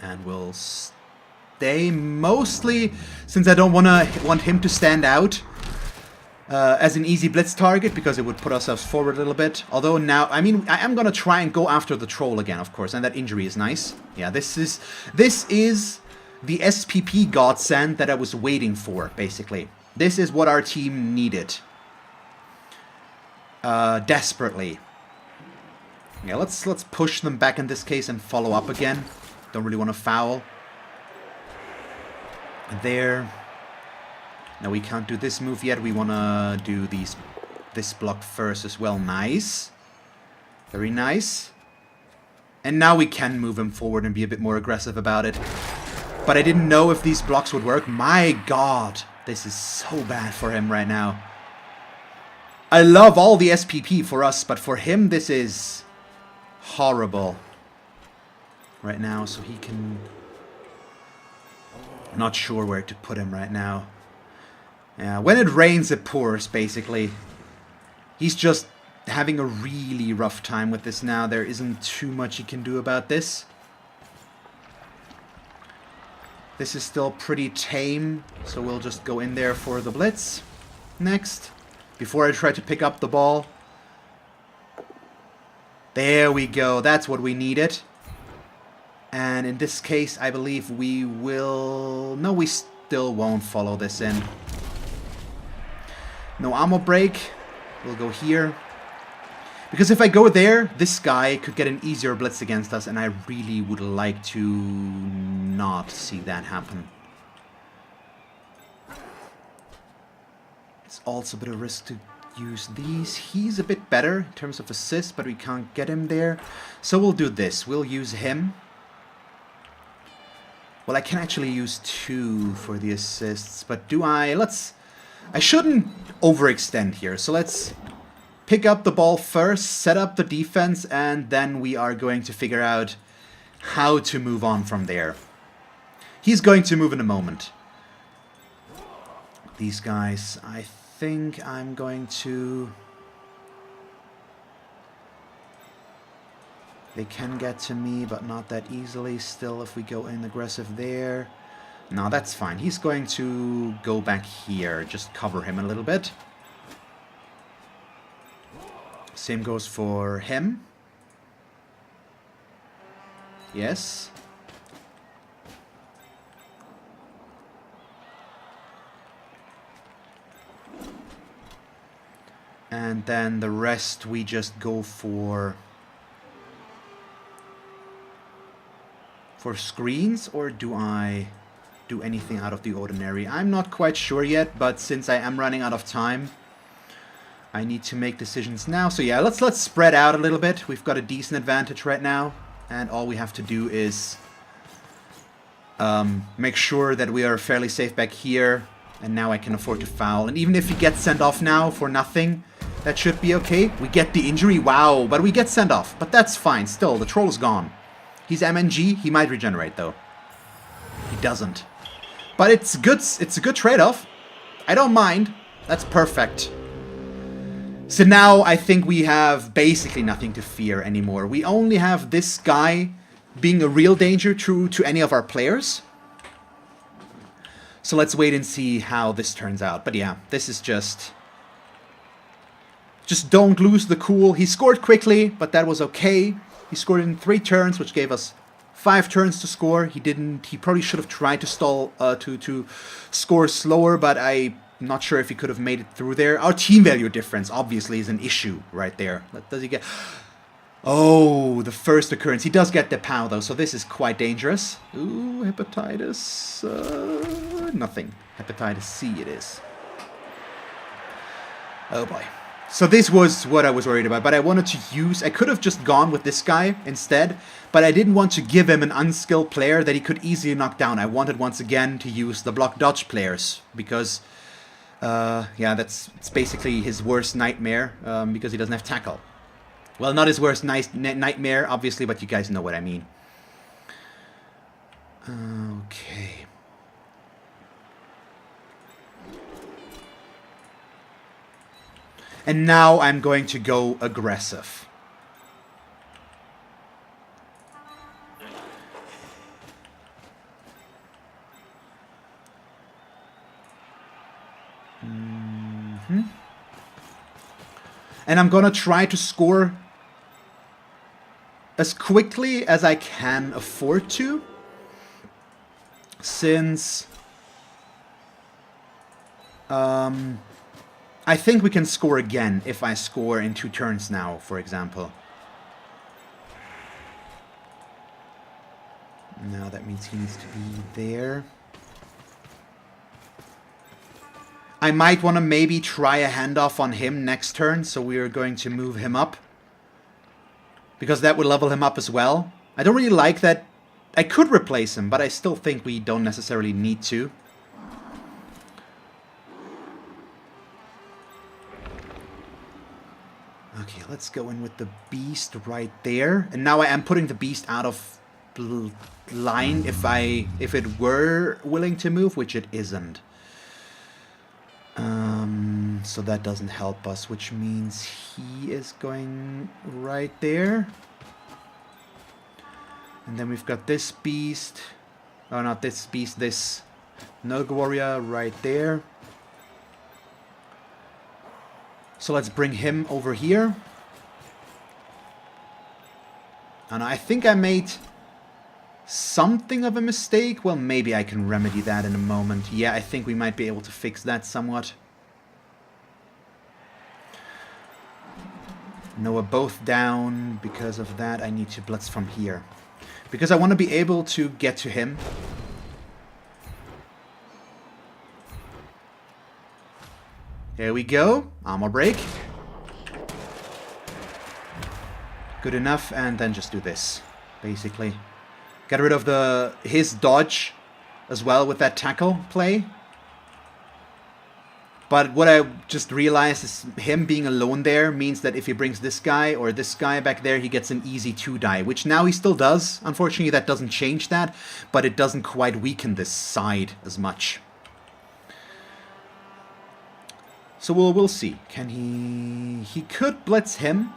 And we'll stay mostly, since I don't want him to stand out as an easy blitz target, because it would put ourselves forward a little bit. Although now, I mean, I am going to try and go after the troll again, of course, and that injury is nice. Yeah, this is the SPP godsend that I was waiting for, basically. This is what our team needed. Desperately. Yeah, let's push them back in this case and follow up again. Don't really want to foul. There. Now we can't do this move yet. We want to do this block first as well. Nice. Very nice. And now we can move him forward and be a bit more aggressive about it. But I didn't know if these blocks would work. My god, this is so bad for him right now. I love all the SPP for us, but for him this is horrible right now. So he can... Not sure where to put him right now. Yeah, when it rains it pours, basically. He's just having a really rough time with this now. There isn't too much he can do about this. This is still pretty tame, so we'll just go in there for the blitz next. Before I try to pick up the ball. There we go, that's what we needed. And in this case, I believe we will... No, we still won't follow this in. No ammo break. We'll go here. Because if I go there, this guy could get an easier blitz against us, and I really would like to not see that happen. It's also a bit of risk to use these. He's a bit better in terms of assist, but we can't get him there. So we'll do this. We'll use him. Well, I can actually use 2 for the assists, but do I? I shouldn't overextend here, so let's pick up the ball first, set up the defense, and then we are going to figure out how to move on from there. He's going to move in a moment. These guys, I think I'm going to... They can get to me, but not that easily. Still, if we go in aggressive there... No, that's fine. He's going to go back here. Just cover him a little bit. Same goes for him. Yes. And then the rest we just go for screens, or do I do anything out of the ordinary? I'm not quite sure yet, but since I am running out of time, I need to make decisions now. So yeah, let's spread out a little bit. We've got a decent advantage right now, and all we have to do is make sure that we are fairly safe back here. And now I can afford to foul. And even if he gets sent off now for nothing, that should be okay. We get the injury, wow, but we get sent off. But that's fine. Still, the troll is gone. He's MNG. He might regenerate though. He doesn't. But it's good. It's a good trade-off. I don't mind. That's perfect. So now I think we have basically nothing to fear anymore. We only have this guy being a real danger to any of our players. So let's wait and see how this turns out. But yeah, this is just don't lose the cool. He scored quickly, but that was okay. He scored in 3 turns, which gave us 5 turns to score. He didn't. He probably should have tried to stall to score slower, but I'm not sure if he could have made it through there. Our team value difference obviously is an issue right there. Does he get? Oh, the first occurrence. He does get the POW though, so this is quite dangerous. Ooh, hepatitis. Nothing. Hepatitis C it is. Oh boy. So this was what I was worried about, but I wanted to use... I could have just gone with this guy instead, but I didn't want to give him an unskilled player that he could easily knock down. I wanted once again to use the block dodge players, because... yeah, it's basically his worst nightmare, because he doesn't have tackle. Well, not his worst nightmare, obviously, but you guys know what I mean. Okay. And now I'm going to go aggressive. And I'm gonna try to score as quickly as I can afford to, since I think we can score again if I score in 2 turns now, for example. Now that means he needs to be there. I might want to maybe try a handoff on him next turn, so we are going to move him up. because that would level him up as well. I don't really like that. I could replace him, but I still think we don't necessarily need to. Okay, let's go in with the beast right there. And now I am putting the beast out of line if it were willing to move, which it isn't. So that doesn't help us, which means he is going right there. And then we've got this beast. Oh, not this beast, this Nurgle warrior right there. So let's bring him over here. And I think I made something of a mistake. Well, maybe I can remedy that in a moment. Yeah, I think we might be able to fix that somewhat. No, we're both down. Because of that, I need to blitz from here. Because I want to be able to get to him. There we go. Armor break. Good enough, and then just do this, basically. Get rid of his dodge as well with that tackle play. But what I just realized is him being alone there means that if he brings this guy or this guy back there, he gets an easy 2-die, which now he still does. Unfortunately, that doesn't change that, but it doesn't quite weaken this side as much. So we'll see. Can he... He could blitz him.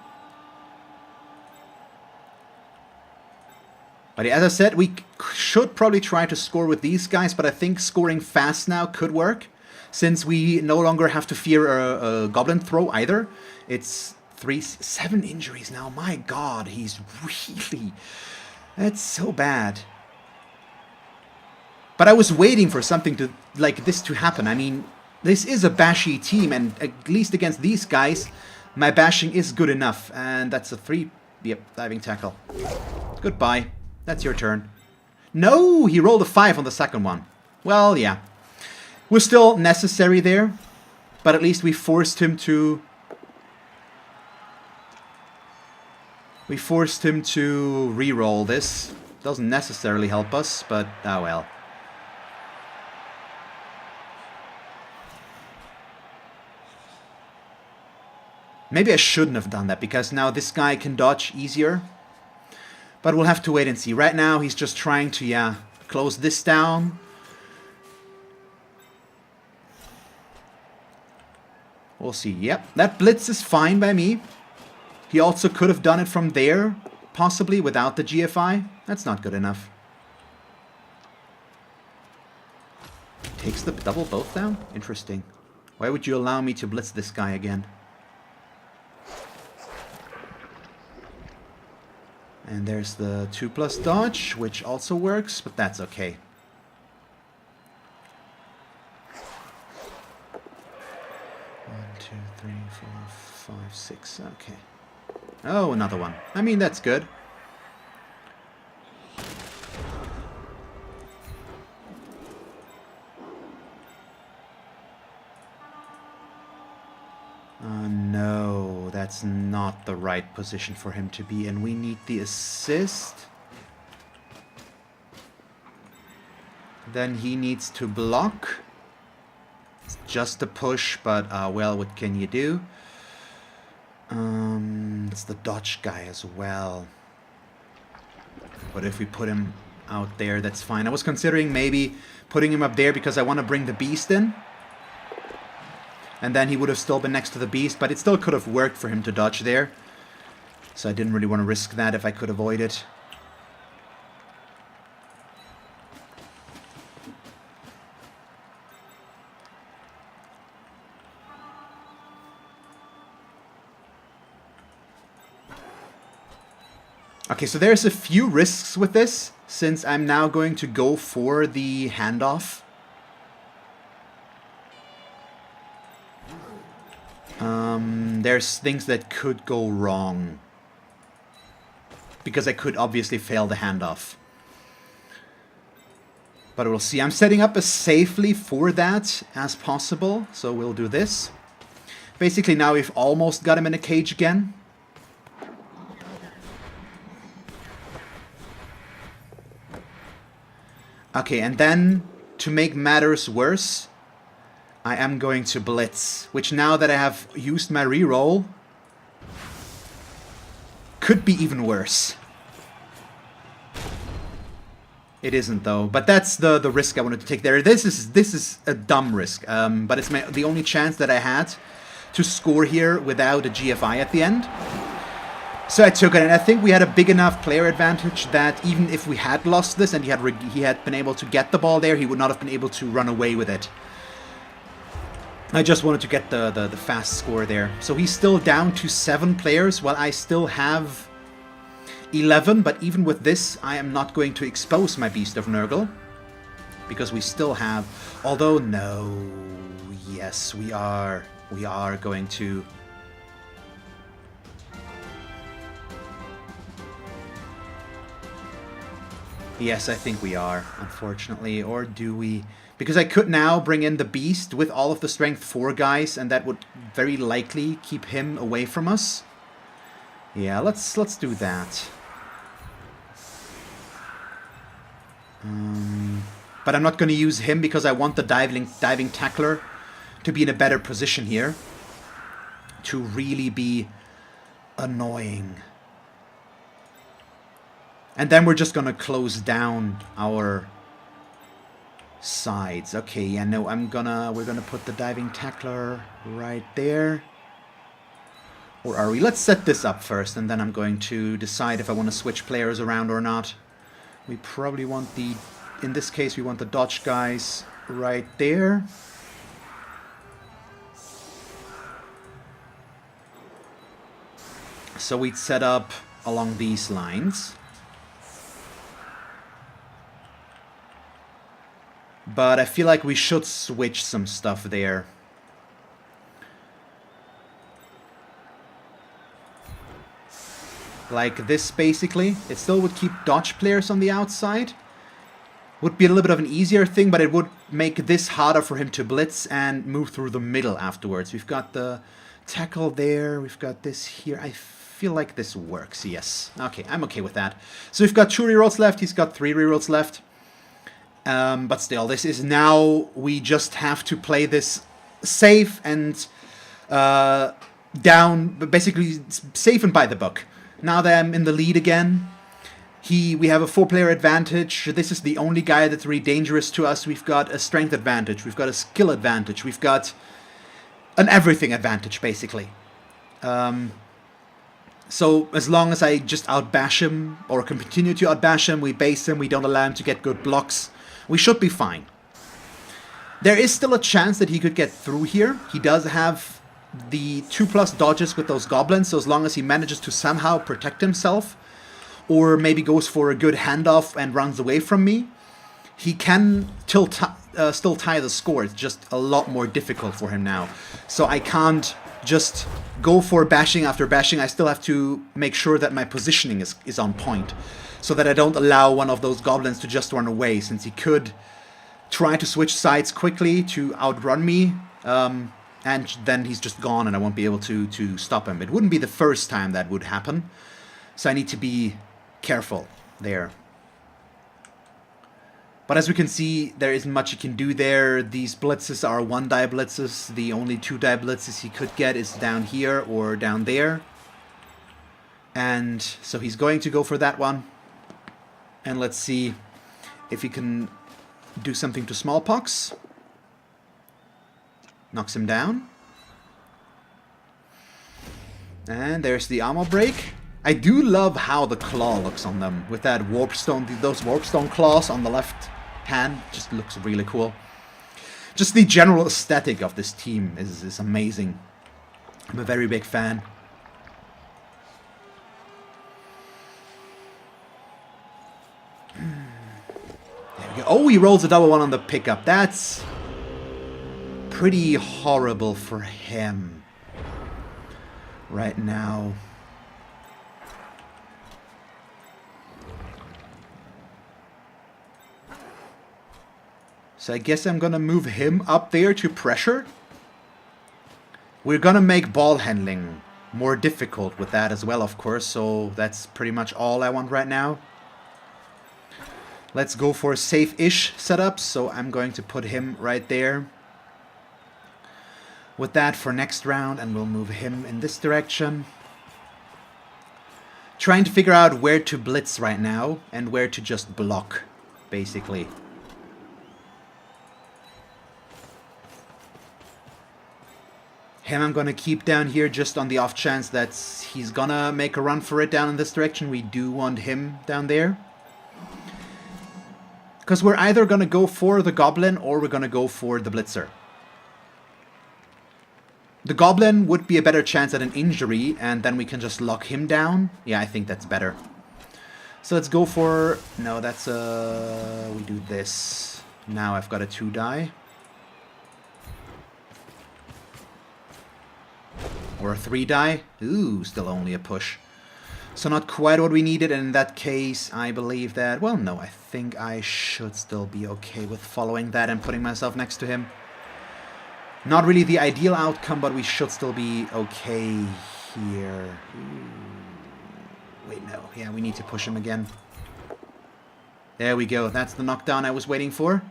But as I said, we should probably try to score with these guys, but I think scoring fast now could work. Since we no longer have to fear a goblin throw either. It's 7 injuries now. My god, he's really... That's so bad. But I was waiting for something like this to happen. I mean, this is a bashy team, and at least against these guys, my bashing is good enough. And that's a 3... Yep, diving tackle. Goodbye. That's your turn. No, he rolled a 5 on the second one. Well, yeah. We're still necessary there, but at least we forced him to... re-roll this. Doesn't necessarily help us, but oh well. Maybe I shouldn't have done that, because now this guy can dodge easier. But we'll have to wait and see. Right now, he's just trying to, yeah, close this down. We'll see. Yep, that blitz is fine by me. He also could have done it from there, possibly, without the GFI. That's not good enough. Takes the double both down? Interesting. Why would you allow me to blitz this guy again? And there's the 2+ dodge, which also works, but that's okay. Two, 3, 4, 5, 6. Okay. Oh, another one. I mean, that's good. No, that's not the right position for him to be in. We need the assist. Then he needs to block. It's just a push, but well, what can you do? It's the dodge guy as well. But if we put him out there, that's fine. I was considering maybe putting him up there because I want to bring the beast in. And then he would have still been next to the beast, but it still could have worked for him to dodge there. So I didn't really want to risk that if I could avoid it. Okay, so there's a few risks with this, since I'm now going to go for the handoff. There's things that could go wrong. Because I could obviously fail the handoff. But we'll see. I'm setting up as safely for that as possible, so we'll do this. Basically now we've almost got him in a cage again. Okay, and then, to make matters worse, I am going to blitz, which now that I have used my reroll, could be even worse. It isn't though, but that's the risk I wanted to take there. This is a dumb risk, but it's the only chance that I had to score here without a GFI at the end. So I took it, and I think we had a big enough player advantage that even if we had lost this and he had been able to get the ball there, he would not have been able to run away with it. I just wanted to get the fast score there. So he's still down to 7 players, while I still have 11, but even with this, I am not going to expose my Beast of Nurgle. Because we still have... Although, no... Yes, we are going to... Yes, I think we are, unfortunately. Or do we... Because I could now bring in the Beast with all of the Strength 4 guys, and that would very likely keep him away from us. Yeah, let's do that. But I'm not going to use him because I want the diving tackler to be in a better position here. To really be annoying. And then we're just going to close down our sides. Okay, yeah, no, we're gonna put the diving tackler right there. Or are we? Let's set this up first, and then I'm going to decide if I want to switch players around or not. We probably want in this case, we want the dodge guys right there. So we'd set up along these lines. But I feel like we should switch some stuff there. Like this, basically. It still would keep dodge players on the outside. Would be a little bit of an easier thing, but it would make this harder for him to blitz and move through the middle afterwards. We've got the tackle there. We've got this here. I feel like this works, yes. Okay, I'm okay with that. So we've got 2 rerolls left. He's got 3 rerolls left. But still, this is now, we just have to play this safe and down, basically safe and by the book. Now that I'm in the lead again, we have a 4-player advantage. This is the only guy that's really dangerous to us. We've got a strength advantage, we've got a skill advantage, we've got an everything advantage, basically. So as long as I just outbash him, or continue to outbash him, we base him, we don't allow him to get good blocks, we should be fine. There is still a chance that he could get through here. He does have the 2+ dodges with those goblins, so as long as he manages to somehow protect himself, or maybe goes for a good handoff and runs away from me, he can still tie the score. It's just a lot more difficult for him now. So I can't just go for bashing after bashing. I still have to make sure that my positioning is on point, so that I don't allow one of those goblins to just run away, since he could try to switch sides quickly to outrun me, and then he's just gone and I won't be able to stop him. It wouldn't be the first time that would happen, so I need to be careful there. But as we can see, there isn't much he can do there. These blitzes are 1-die blitzes. The only 2-die blitzes he could get is down here or down there. And so he's going to go for that one. And let's see if he can do something to Smallpox. Knocks him down. And there's the armor break. I do love how the claw looks on them with that warpstone, those warpstone claws on the left hand. Just looks really cool. Just the general aesthetic of this team is amazing. I'm a very big fan. There we go. Oh, he rolls a double one on the pickup. That's pretty horrible for him right now. So I guess I'm gonna move him up there to pressure. We're gonna make ball handling more difficult with that as well, of course, so that's pretty much all I want right now. Let's go for a safe-ish setup, so I'm going to put him right there with that for next round, and we'll move him in this direction. Trying to figure out where to blitz right now and where to just block, basically. Him I'm gonna keep down here just on the off chance that he's gonna make a run for it down in this direction. We do want him down there. Because we're either gonna go for the Goblin or we're gonna go for the Blitzer. The Goblin would be a better chance at an injury, and then we can just lock him down. Yeah, I think that's better. So let's go for... No, that's we do this. Now I've got a 2-die. Or a 3-die. Ooh, still only a push. So not quite what we needed, and in that case, I believe that... Well, no, I think I should still be okay with following that and putting myself next to him. Not really the ideal outcome, but we should still be okay here. Ooh. Wait, no. Yeah, we need to push him again. There we go. That's the knockdown I was waiting for.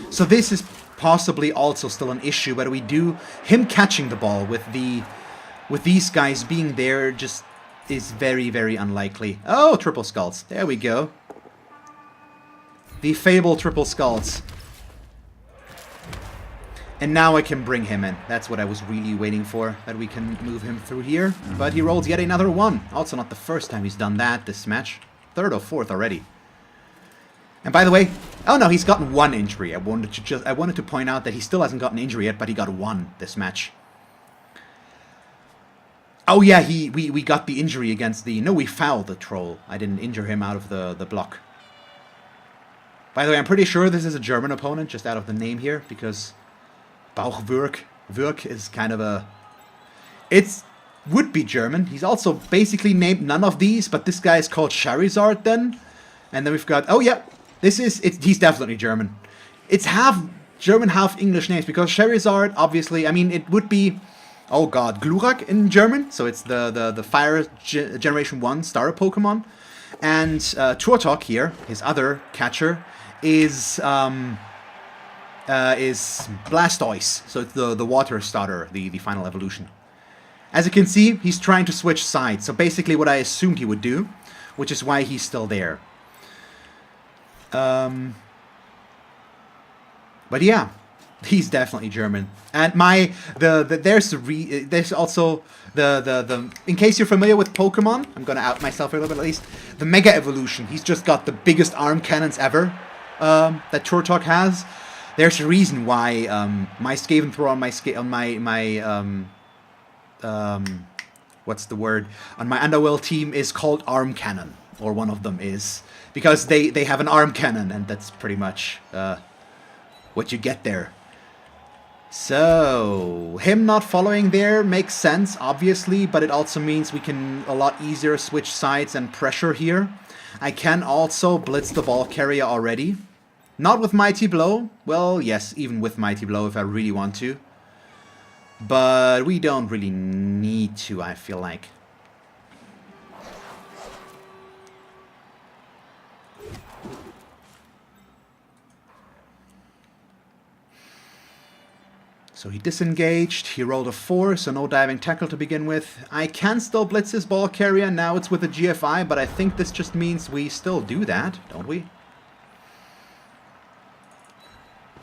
So this is possibly also still an issue, but we do... Him catching the ball with these guys being there just is very, very unlikely. Oh, triple skulls. There we go. The fabled triple skulls. And now I can bring him in. That's what I was really waiting for, that we can move him through here. But he rolls yet another one. Also not the first time he's done that this match. Third or fourth already. And by the way, oh no, he's gotten one injury. I wanted to point out that he still hasn't gotten an injury yet, but he got one this match. Oh yeah, we got the injury against the... No, we fouled the troll. I didn't injure him out of the block. By the way, I'm pretty sure this is a German opponent, just out of the name here, because Wirk is kind of a... It would be German. He's also basically named none of these, but this guy is called Charizard then. And then we've got... Oh yeah, he's definitely German. It's half German, half English names, because Charizard, obviously, I mean, it would be... Oh god, Glurak in German, so it's the Fire Generation 1 starter Pokemon. And Turtok here, his other catcher, is Blastoise, so it's the water starter, the final evolution. As you can see, he's trying to switch sides, so basically what I assumed he would do, which is why he's still there. But yeah, he's definitely German. And there's also the in case you're familiar with Pokemon, I'm gonna out myself a little bit at least. The Mega Evolution. He's just got the biggest arm cannons ever that Turtok has. There's a reason why my Skaven thrower on what's the word? On my Underworld team is called Arm Cannon, or one of them is, because they have an arm cannon, and that's pretty much what you get there. So, him not following there makes sense, obviously, but it also means we can a lot easier switch sides and pressure here. I can also blitz the ball carrier already. Not with Mighty Blow. Well, yes, even with Mighty Blow if I really want to. But we don't really need to, I feel like. So he disengaged, he rolled a 4, so no diving tackle to begin with. I can still blitz his ball carrier, now it's with a GFI, but I think this just means we still do that, don't we?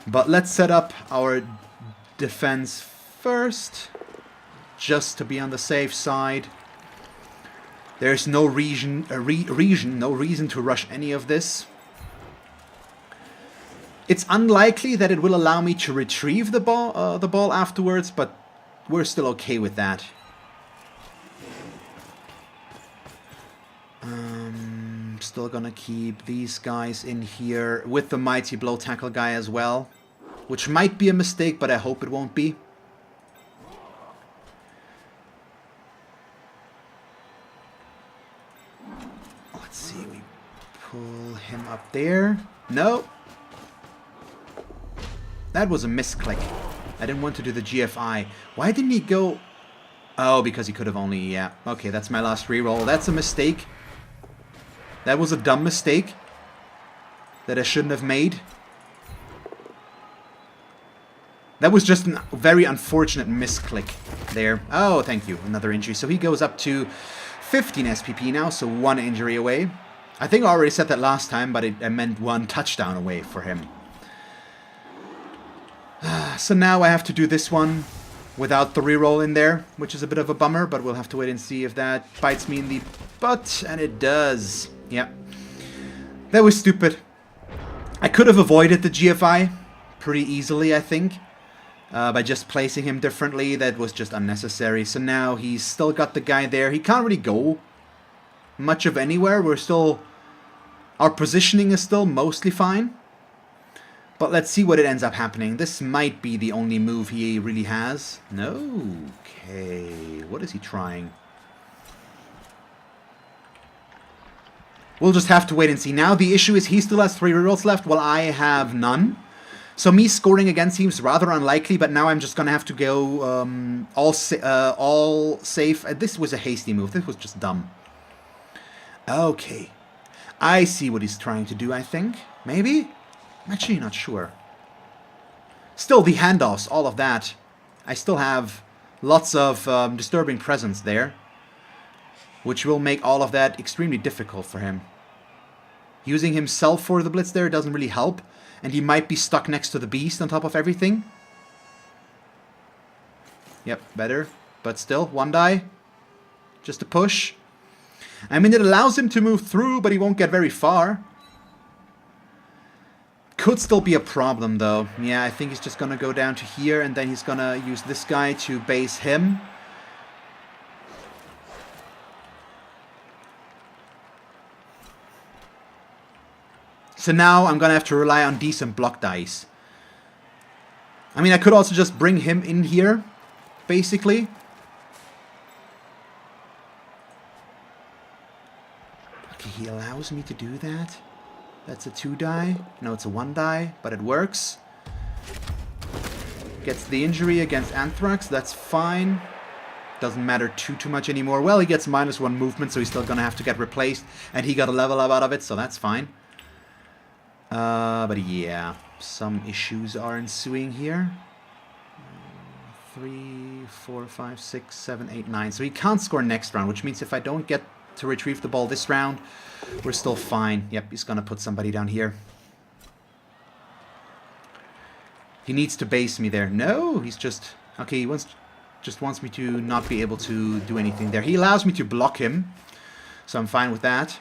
But let's set up our defense first, just to be on the safe side. There's no reason to rush any of this. It's unlikely that it will allow me to retrieve the ball afterwards, but we're still okay with that. Still gonna keep these guys in here with the Mighty Blow tackle guy as well, which might be a mistake, but I hope it won't be. Let's see, we pull him up there. No. That was a misclick. I didn't want to do the GFI. Why didn't he go... Oh, because he could have only... Yeah. Okay, that's my last reroll. That's a mistake. That was a dumb mistake that I shouldn't have made. That was just a very unfortunate misclick there. Oh, thank you. Another injury. So he goes up to 15 SPP now, so 1 injury away. I think I already said that last time, but it meant 1 touchdown away for him. So now I have to do this one without the reroll in there, which is a bit of a bummer, but we'll have to wait and see if that bites me in the butt, and it does. Yeah. That was stupid. I could have avoided the GFI pretty easily, I think. By just placing him differently. That was just unnecessary. So now he's still got the guy there. He can't really go much of anywhere. We're still... Our positioning is still mostly fine. But let's see what it ends up happening. This might be the only move he really has. No. Okay. What is he trying? We'll just have to wait and see. Now the issue is he still has 3 rerolls left while I have none. So me scoring again seems rather unlikely, but now I'm just going to have to go all safe. This was a hasty move. This was just dumb. Okay. I see what he's trying to do, I think. Maybe? I'm actually not sure. Still, the handoffs, all of that. I still have lots of disturbing presence there, which will make all of that extremely difficult for him. Using himself for the blitz there doesn't really help. And he might be stuck next to the beast on top of everything. Yep, better. But still, 1 die. Just a push. I mean, it allows him to move through, but he won't get very far. Could still be a problem, though. Yeah, I think he's just going to go down to here, and then he's going to use this guy to base him. So now I'm going to have to rely on decent block dice. I mean, I could also just bring him in here, basically. Okay, he allows me to do that. That's a 2 die. No, it's a 1 die, but it works. Gets the injury against Anthrax. That's fine. Doesn't matter too much anymore. Well, he gets -1 movement, so he's still going to have to get replaced. And he got a level up out of it, so that's fine. But yeah, some issues are ensuing here. 3, 4, 5, 6, 7, 8, 9. So he can't score next round, which means if I don't get to retrieve the ball this round, we're still fine. Yep, he's gonna put somebody down here. He needs to base me there. No, he's just... Okay, he just wants me to not be able to do anything there. He allows me to block him, so I'm fine with that.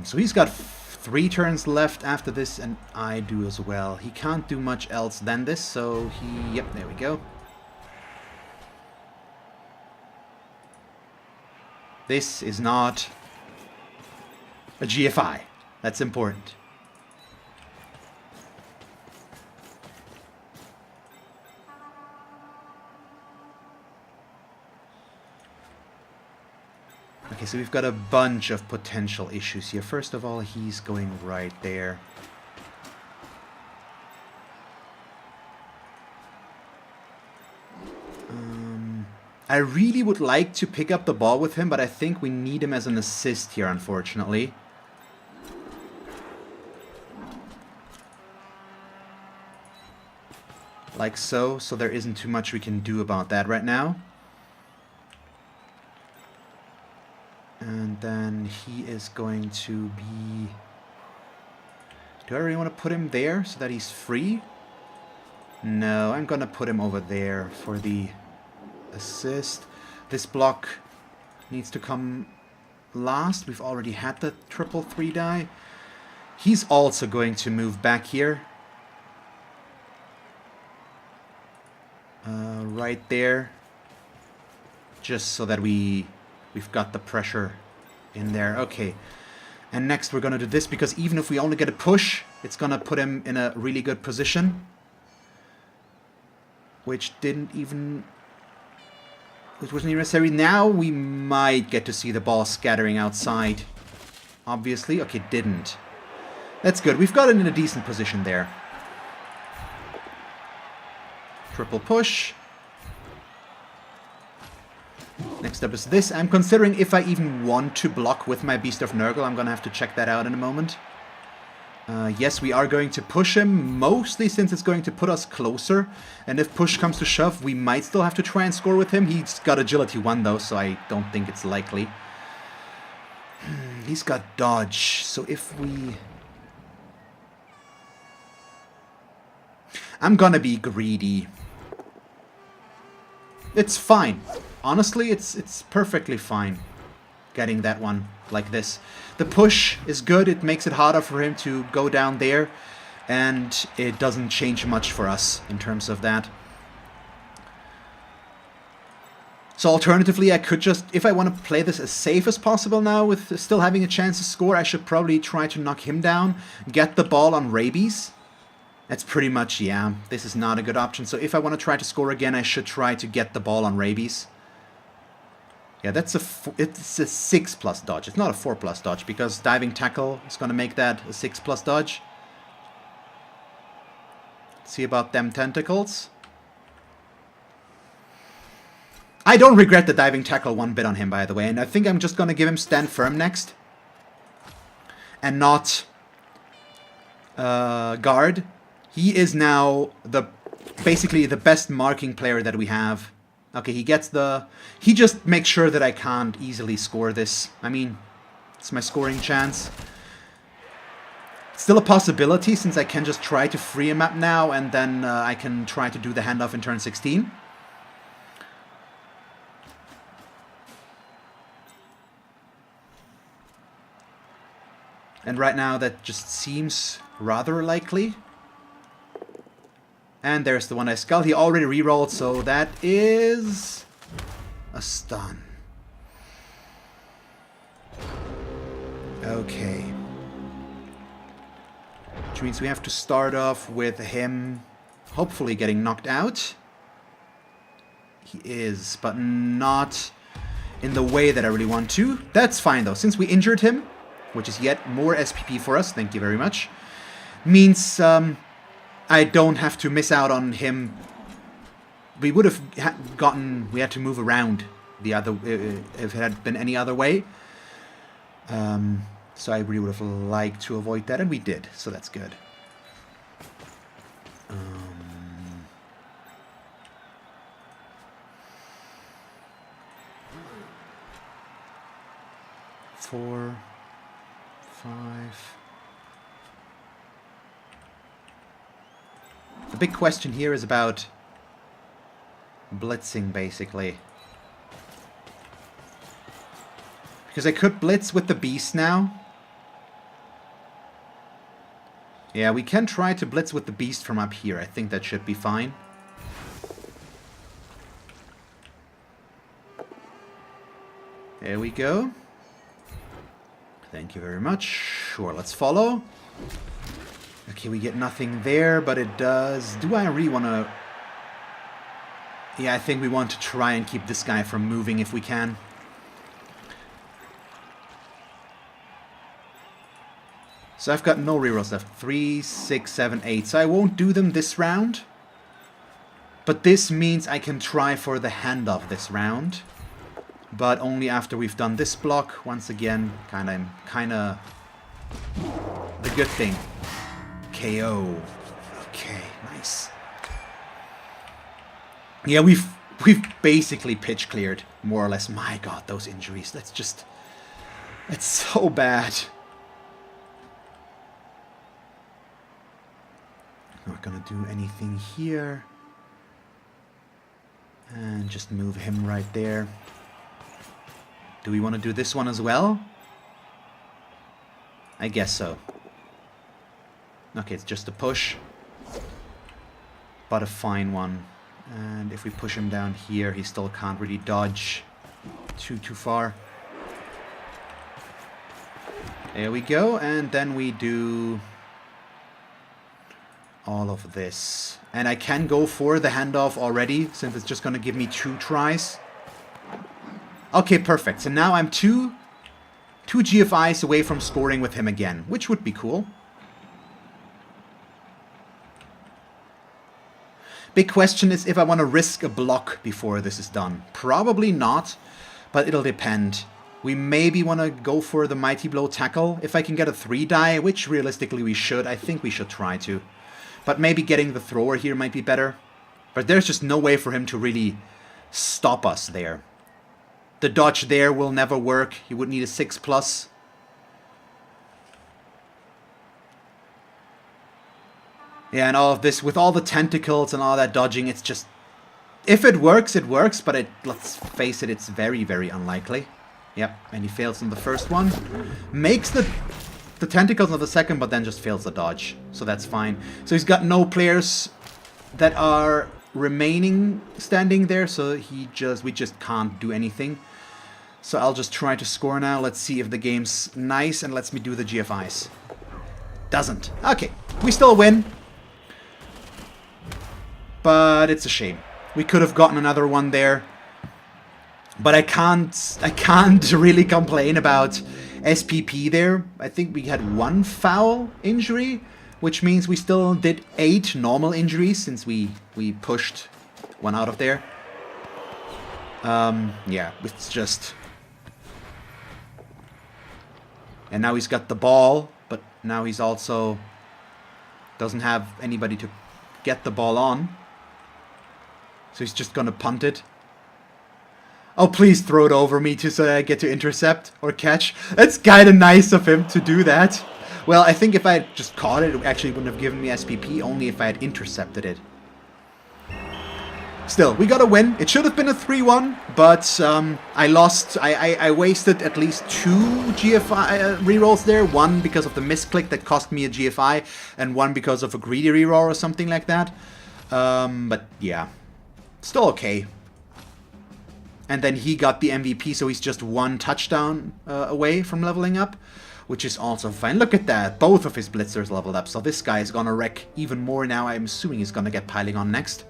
So he's got 3 turns left after this, and I do as well. He can't do much else than this, so he... Yep, there we go. This is not a GFI. That's important. Okay, so we've got a bunch of potential issues here. First of all, he's going right there. I really would like to pick up the ball with him, but I think we need him as an assist here, unfortunately. Like so. So there isn't too much we can do about that right now. And then he is going to be... Do I really want to put him there so that he's free? No, I'm going to put him over there for the assist. This block needs to come last. We've already had the triple 3 die. He's also going to move back here. Right there. Just so that we've got the pressure in there. Okay. And next we're going to do this, because even if we only get a push, it's going to put him in a really good position. Which wasn't even necessary. Now we might get to see the ball scattering outside. Obviously. Okay, didn't. That's good. We've got it in a decent position there. Triple push. Next up is this. I'm considering if I even want to block with my Beast of Nurgle. I'm gonna have to check that out in a moment. Yes, we are going to push him, mostly since it's going to put us closer. And if push comes to shove, we might still have to try and score with him. He's got Agility 1 though, so I don't think it's likely. He's got Dodge, so if we... I'm gonna be greedy. It's fine. Honestly, it's perfectly fine getting that one like this. The push is good. It makes it harder for him to go down there, and it doesn't change much for us in terms of that. So alternatively, I could just, if I want to play this as safe as possible now with still having a chance to score, I should probably try to knock him down, get the ball on Rabies. That's pretty much, yeah, this is not a good option. So if I want to try to score again, I should try to get the ball on Rabies. Yeah, it's a 6+ dodge. It's not a 4+ dodge, because diving tackle is going to make that a 6+ dodge. Let's see about them tentacles. I don't regret the diving tackle one bit on him, by the way, and I think I'm just going to give him stand firm next. And not guard. He is now basically the best marking player that we have. Okay, he gets the... He just makes sure that I can't easily score this. I mean, it's my scoring chance. It's still a possibility, since I can just try to free him up now, and then I can try to do the handoff in turn 16. And right now, that just seems rather likely. And there's the one I skull. He already rerolled, so that is a stun. Okay. Which means we have to start off with him hopefully getting knocked out. He is, but not in the way that I really want to. That's fine though, since we injured him, which is yet more SPP for us, thank you very much, means I don't have to miss out on him. We would have we had to move around the other, if it had been any other way. So I really would have liked to avoid that, and we did, so that's good. 4, 5... The big question here is about blitzing, basically. Because I could blitz with the beast now. Yeah, we can try to blitz with the beast from up here. I think that should be fine. There we go. Thank you very much. Sure, let's follow. Okay, we get nothing there, but it does... Do I really want to... Yeah, I think we want to try and keep this guy from moving if we can. So I've got no rerolls left. 3, 6, 7, 8. So I won't do them this round. But this means I can try for the handoff this round. But only after we've done this block. Once again, kind of the good thing. KO. Okay, nice. Yeah, we've basically pitch cleared, more or less. My god, those injuries. That's just... It's so bad. Not gonna do anything here. And just move him right there. Do we want to do this one as well? I guess so. Okay, it's just a push. But a fine one. And if we push him down here, he still can't really dodge too far. There we go, and then we do all of this. And I can go for the handoff already, since it's just going to give me 2 tries. Okay, perfect. So now I'm two GFIs away from scoring with him again, which would be cool. Big question is if I want to risk a block before this is done. Probably not, but it'll depend. We maybe want to go for the Mighty Blow tackle. If I can get a 3-die, which realistically we should. I think we should try to. But maybe getting the thrower here might be better. But there's just no way for him to really stop us there. The dodge there will never work. He would need a 6+. Yeah, and all of this, with all the tentacles and all that dodging, it's just... If it works, but let's face it, it's very, very unlikely. Yep, and he fails on the first one. Makes the tentacles on the second, but then just fails the dodge. So that's fine. So he's got no players that are remaining standing there, so we just can't do anything. So I'll just try to score now. Let's see if the game's nice and lets me do the GFIs. Doesn't. Okay, we still win. But it's a shame. We could have gotten another one there. But I can't really complain about SPP there. I think we had 1 foul injury, which means we still did 8 normal injuries since we pushed 1 out of there. Yeah, it's just... And now he's got the ball, but now he's also doesn't have anybody to get the ball on. So he's just gonna punt it. Oh, please throw it over me so that I get to intercept or catch. That's kind of nice of him to do that. Well, I think if I had just caught it, it actually wouldn't have given me SPP, only if I had intercepted it. Still, we got a win. It should have been a 3-1, but I lost. I wasted at least 2 GFI rerolls there. 1 because of the misclick that cost me a GFI, and 1 because of a greedy reroll or something like that. But yeah, still okay. And then he got the MVP, so he's just 1 touchdown away from leveling up, which is also fine. Look at that. Both of his blitzers leveled up, so this guy is gonna wreck even more now. I'm assuming he's gonna get piling on next.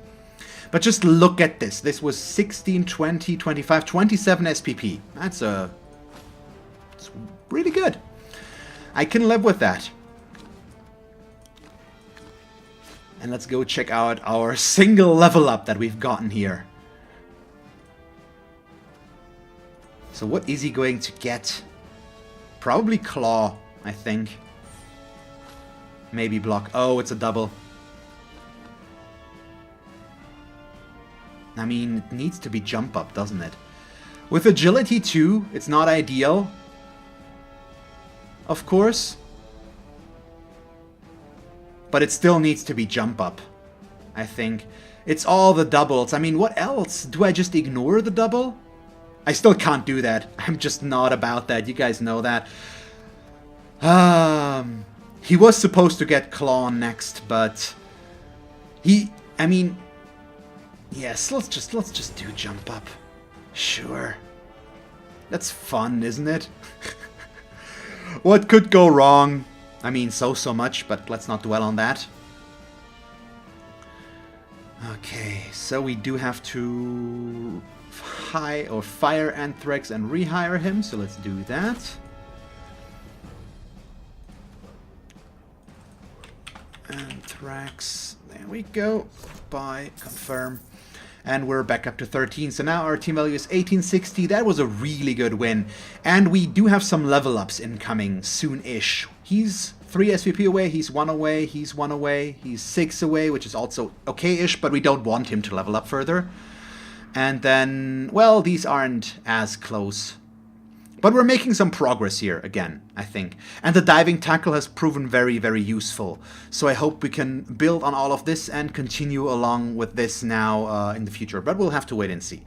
But just look at this. This was 16, 20, 25, 27 SPP. It's really good. I can live with that. And let's go check out our single level up that we've gotten here. So what is he going to get? Probably Claw, I think. Maybe Block. Oh, it's a double. I mean, it needs to be Jump Up, doesn't it? With Agility 2, it's not ideal. Of course. But it still needs to be Jump Up, I think. It's all the doubles. I mean, what else? Do I just ignore the double? I still can't do that. I'm just not about that. You guys know that. He was supposed to get Claw next, but I mean, yes, let's just do Jump Up. Sure. That's fun, isn't it? What could go wrong? I mean, so much, but let's not dwell on that. Okay, so we do have to fire Anthrax and rehire him, so let's do that. Anthrax, there we go. Buy, confirm. And we're back up to 13. So now our team value is 1860. That was a really good win. And we do have some level ups incoming soon-ish. He's 3 SVP away, he's 1 away, he's 1 away, he's 6 away, which is also okay-ish, but we don't want him to level up further. And then, well, these aren't as close. But we're making some progress here, again, I think. And the diving tackle has proven very, very useful. So I hope we can build on all of this and continue along with this now in the future. But we'll have to wait and see.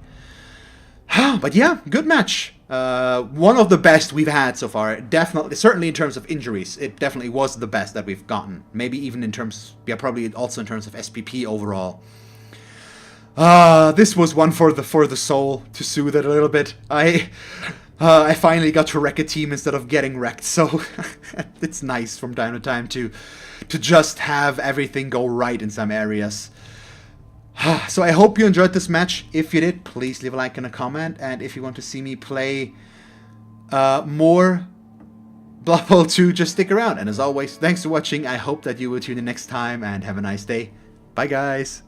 But yeah, good match. One of the best we've had so far. Definitely, certainly in terms of injuries, it definitely was the best that we've gotten. Maybe even in terms, yeah, probably also in terms of SPP overall. This was one for the soul, to soothe it a little bit. I finally got to wreck a team instead of getting wrecked, so it's nice from time to time to just have everything go right in some areas. So I hope you enjoyed this match. If you did, please leave a like and a comment, and if you want to see me play more Blood Bowl 2, just stick around. And as always, thanks for watching. I hope that you will tune in next time, and have a nice day. Bye, guys.